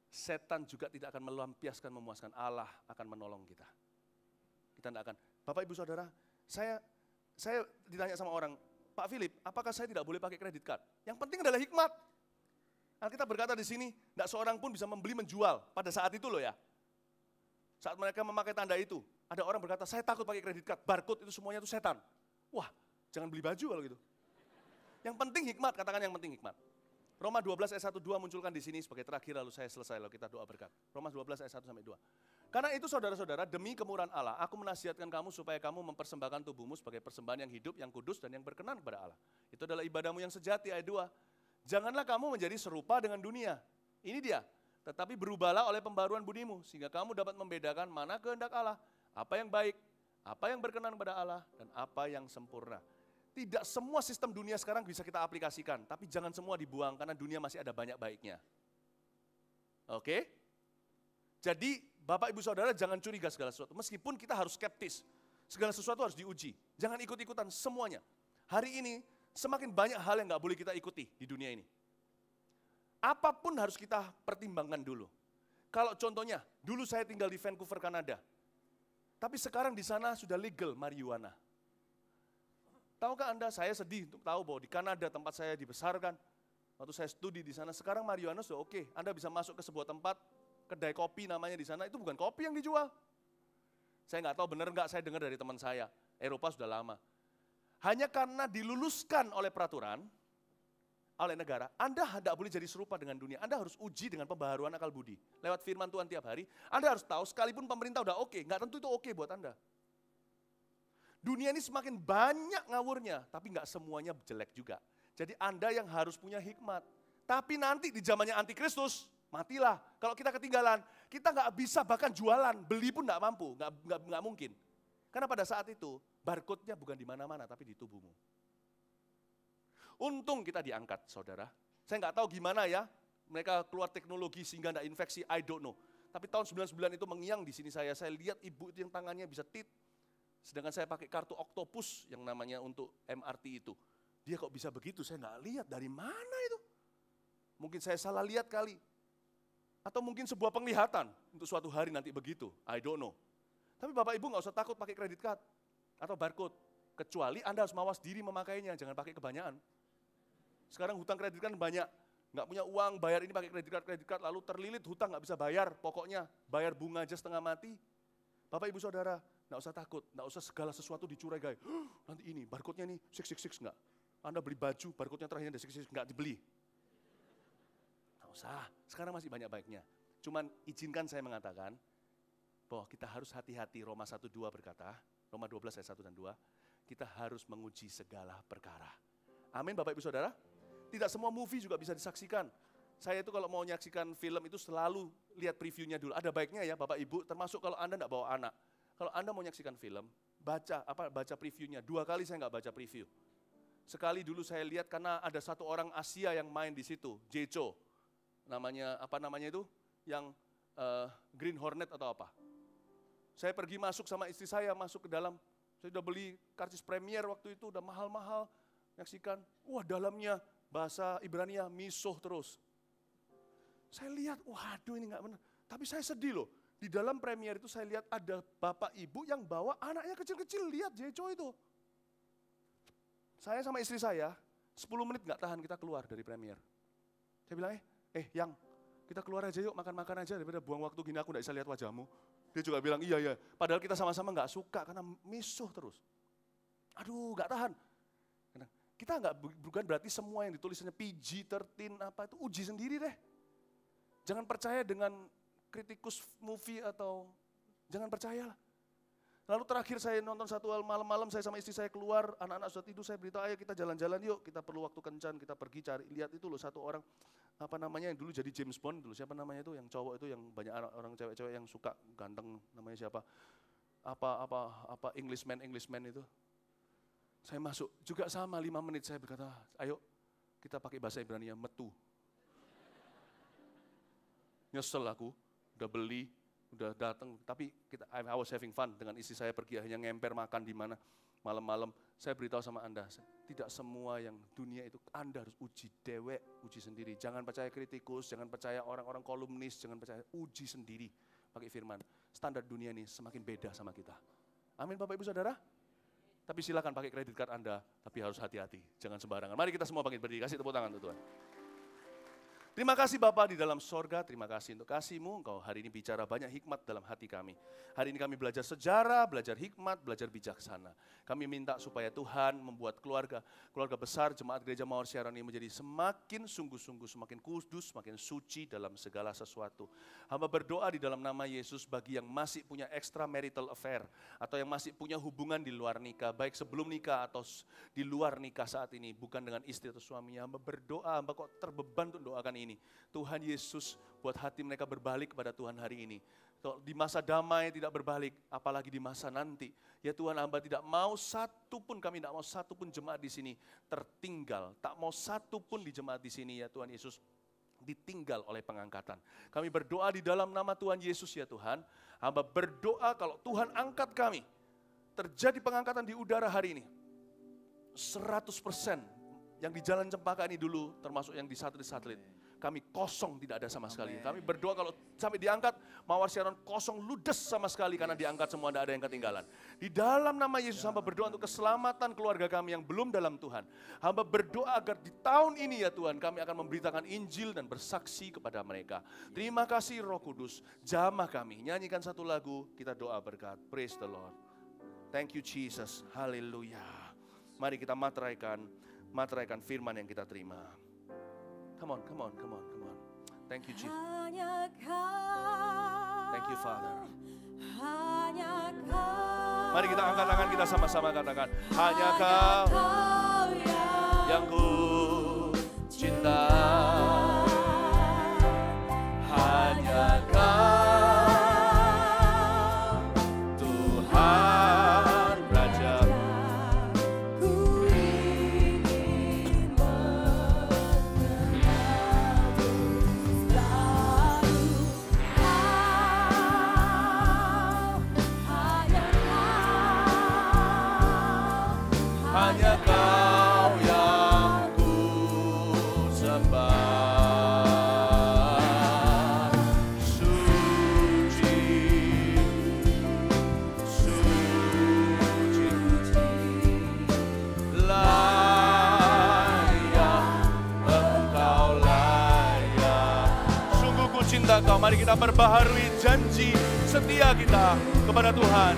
Setan juga tidak akan melampiaskan, memuaskan. Allah akan menolong kita. Kita tidak akan. Bapak Ibu Saudara, saya ditanya sama orang, Pak Philip, apakah saya tidak boleh pakai kredit card? Yang penting adalah hikmat. Alkitab berkata di sini, tidak seorang pun bisa membeli menjual pada saat itu loh ya. Saat mereka memakai tanda itu, ada orang berkata, saya takut pakai kredit card, barcode itu semuanya itu setan. Wah, jangan beli baju kalau gitu. Yang penting hikmat, katakan yang penting hikmat. Roma 12 ayat 1-2 munculkan di sini sebagai terakhir, lalu saya selesai, lalu kita doa berkat. Roma 12 ayat 1-2. Karena itu saudara-saudara, demi kemurahan Allah, aku menasihatkan kamu supaya kamu mempersembahkan tubuhmu sebagai persembahan yang hidup, yang kudus, dan yang berkenan kepada Allah. Itu adalah ibadahmu yang sejati, ayat 2. Janganlah kamu menjadi serupa dengan dunia. Ini dia. Tetapi berubahlah oleh pembaruan budimu, sehingga kamu dapat membedakan mana kehendak Allah, apa yang baik, apa yang berkenan kepada Allah, dan apa yang sempurna. Tidak semua sistem dunia sekarang bisa kita aplikasikan, tapi jangan semua dibuang, karena dunia masih ada banyak baiknya. Oke? Jadi, Bapak Ibu Saudara jangan curiga segala sesuatu, meskipun kita harus skeptis. Segala sesuatu harus diuji, jangan ikut-ikutan semuanya. Hari ini, semakin banyak hal yang nggak boleh kita ikuti di dunia ini. Apapun harus kita pertimbangkan dulu. Kalau contohnya, dulu saya tinggal di Vancouver, Kanada. Tapi sekarang di sana sudah legal marijuana. Tahukah Anda, saya sedih untuk tahu bahwa di Kanada tempat saya dibesarkan, waktu saya studi di sana, sekarang marijuana sudah oke. Anda bisa masuk ke sebuah tempat, kedai kopi namanya di sana, itu bukan kopi yang dijual. Saya nggak tahu benar nggak, saya dengar dari teman saya, Eropa sudah lama. Hanya karena diluluskan oleh peraturan, oleh negara, Anda tidak boleh jadi serupa dengan dunia. Anda harus uji dengan pembaharuan akal budi. Lewat firman Tuhan tiap hari, Anda harus tahu sekalipun pemerintah udah oke, nggak tentu itu oke buat Anda. Dunia ini semakin banyak ngawurnya, tapi nggak semuanya jelek juga. Jadi Anda yang harus punya hikmat. Tapi nanti di zamannya antikristus, matilah. Kalau kita ketinggalan, kita nggak bisa bahkan jualan, beli pun nggak mampu, nggak mungkin. Karena pada saat itu, barcode-nya bukan di mana-mana, tapi di tubuhmu. Untung kita diangkat, saudara. Saya nggak tahu gimana ya, mereka keluar teknologi sehingga nggak infeksi, I don't know. Tapi tahun 99 itu mengiang di sini saya lihat ibu itu yang tangannya bisa tit. Sedangkan saya pakai kartu Octopus yang namanya untuk MRT itu. Dia kok bisa begitu, saya nggak lihat dari mana itu. Mungkin saya salah lihat kali. Atau mungkin sebuah penglihatan untuk suatu hari nanti begitu. I don't know. Tapi Bapak Ibu nggak usah takut pakai kredit card atau barcode. Kecuali Anda harus mawas diri memakainya, jangan pakai kebanyakan. Sekarang hutang kredit kan banyak. Nggak punya uang, bayar ini pakai kredit card, lalu terlilit hutang nggak bisa bayar. Pokoknya bayar bunga aja setengah mati. Bapak Ibu Saudara, nggak usah takut, nggak usah segala sesuatu dicurigai. Nanti ini, barcode-nya nih 666 nggak. Anda beli baju, barcode-nya terakhirnya ada 666, nggak dibeli. Usah, sekarang masih banyak baiknya. Cuman izinkan saya mengatakan bahwa kita harus hati-hati. Roma 1:2 berkata, Roma 12 ayat 1 dan 2, kita harus menguji segala perkara. Amin Bapak Ibu Saudara. Tidak semua movie juga bisa disaksikan. Saya itu kalau mau menyaksikan film itu selalu lihat previewnya dulu. Ada baiknya ya Bapak Ibu, termasuk kalau Anda tidak bawa anak. Kalau Anda mau menyaksikan film, baca previewnya. 2 kali saya nggak baca preview. Sekali dulu saya lihat karena ada satu orang Asia yang main di situ, Jecho. Namanya itu yang Green Hornet atau apa. Saya pergi masuk sama istri saya, masuk ke dalam. Saya sudah beli karcis premier waktu itu, udah mahal-mahal. Nyaksikan, wah dalamnya bahasa Ibrania misuh terus. Saya lihat, waduh ini nggak benar. Tapi saya sedih loh, di dalam premier itu saya lihat ada bapak ibu yang bawa anaknya kecil-kecil, lihat Jecho itu. Saya sama istri saya, 10 menit nggak tahan kita keluar dari premier. Saya bilang, yang kita keluar aja yuk, makan-makan aja daripada buang waktu gini, aku nggak bisa lihat wajahmu. Dia juga bilang, iya. Padahal kita sama-sama nggak suka karena misuh terus. Aduh, nggak tahan. Kita bukan berarti semua yang ditulisannya PG-13 apa itu uji sendiri deh. Jangan percaya dengan kritikus movie atau jangan percayalah. Lalu terakhir saya nonton satu malam-malam, saya sama istri saya keluar, anak-anak sudah tidur, saya beritahu, ayo kita jalan-jalan yuk, kita perlu waktu kencan, kita pergi cari, lihat itu loh satu orang, yang dulu jadi James Bond, dulu siapa namanya itu, yang cowok itu, yang banyak orang cewek-cewek yang suka ganteng, namanya siapa, Englishman itu. Saya masuk, juga sama 5 menit saya berkata, ayo kita pakai bahasa Ibrani metu. Nyesel aku, udah beli, udah datang, tapi I was having fun dengan istri saya pergi hanya ngemper makan di mana malam-malam. Saya beritahu sama Anda, tidak semua yang dunia itu Anda harus uji dewek, uji sendiri. Jangan percaya kritikus, jangan percaya orang-orang kolumnis, jangan percaya, uji sendiri pakai firman. Standar dunia ini semakin beda sama kita. Amin Bapak Ibu Saudara. Tapi silakan pakai kredit card Anda, tapi harus hati-hati, jangan sembarangan. Mari kita semua bangkit berdiri, kasih tepuk tangan untuk Tuhan. Terima kasih Bapa di dalam sorga, terima kasih untuk kasih-Mu, Engkau hari ini bicara banyak hikmat dalam hati kami. Hari ini kami belajar sejarah, belajar hikmat, belajar bijaksana. Kami minta supaya Tuhan membuat keluarga besar Jemaat Gereja Mawar Siaran ini menjadi semakin sungguh-sungguh, semakin kudus, semakin suci dalam segala sesuatu. Hamba berdoa di dalam nama Yesus bagi yang masih punya extramarital affair, atau yang masih punya hubungan di luar nikah, baik sebelum nikah atau di luar nikah saat ini, bukan dengan istri atau suaminya. Hamba berdoa, hamba kok terbeban untuk doakan ini. Tuhan Yesus buat hati mereka berbalik kepada Tuhan hari ini. Di masa damai tidak berbalik, apalagi di masa nanti. Ya Tuhan, hamba tidak mau kami tidak mau satu pun jemaat di sini tertinggal. Tak mau satu pun di jemaat di sini ya Tuhan Yesus ditinggal oleh pengangkatan. Kami berdoa di dalam nama Tuhan Yesus ya Tuhan. Hamba berdoa kalau Tuhan angkat kami, terjadi pengangkatan di udara hari ini. 100% yang di Jalan Cempaka ini dulu, termasuk yang di satelit. Kami kosong, tidak ada sama sekali. Kami berdoa kalau sampai diangkat, Mawar Siaran kosong, ludes sama sekali karena diangkat semua, tidak ada yang ketinggalan. Di dalam nama Yesus, hamba berdoa untuk keselamatan keluarga kami yang belum dalam Tuhan. Hamba berdoa agar di tahun ini ya Tuhan, kami akan memberitakan Injil dan bersaksi kepada mereka. Terima kasih Roh Kudus, jamah kami. Nyanyikan satu lagu, kita doa berkat. Praise the Lord. Thank you Jesus, haleluya. Mari kita materaikan firman yang kita terima. Come on. Thank you, Jesus. Thank you, Father. Mari kita angkat tangan kita sama-sama katakan, hanya Kau yang ku cinta. Hanya Kau Tuhan Raja. Hanya Kau yang ku sembah. cinta Kau. Mari kita perbaharui janji setia kita kepada Tuhan.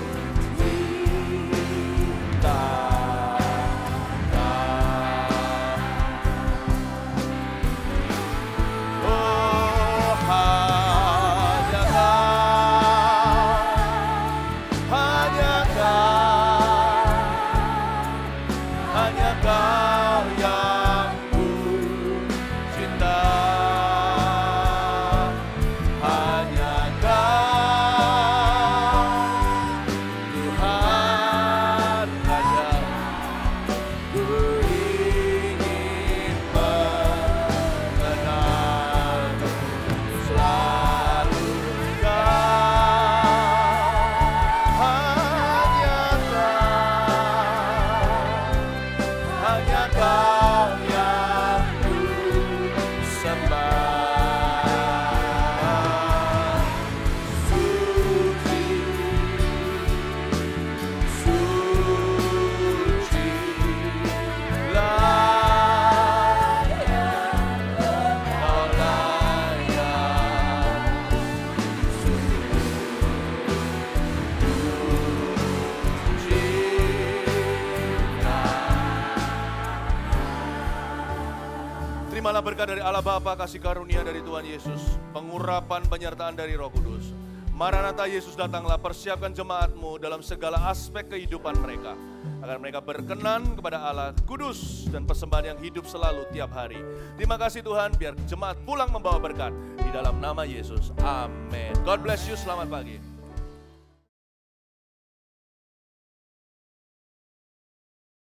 Terimalah berkat dari Allah Bapa, kasih karunia dari Tuhan Yesus, pengurapan penyertaan dari Roh Kudus. Maranatha, Yesus datanglah, persiapkan jemaat-Mu dalam segala aspek kehidupan mereka, agar mereka berkenan kepada Allah kudus dan persembahan yang hidup selalu tiap hari. Terima kasih Tuhan, biar jemaat pulang membawa berkat di dalam nama Yesus. Amin. God bless you, selamat pagi.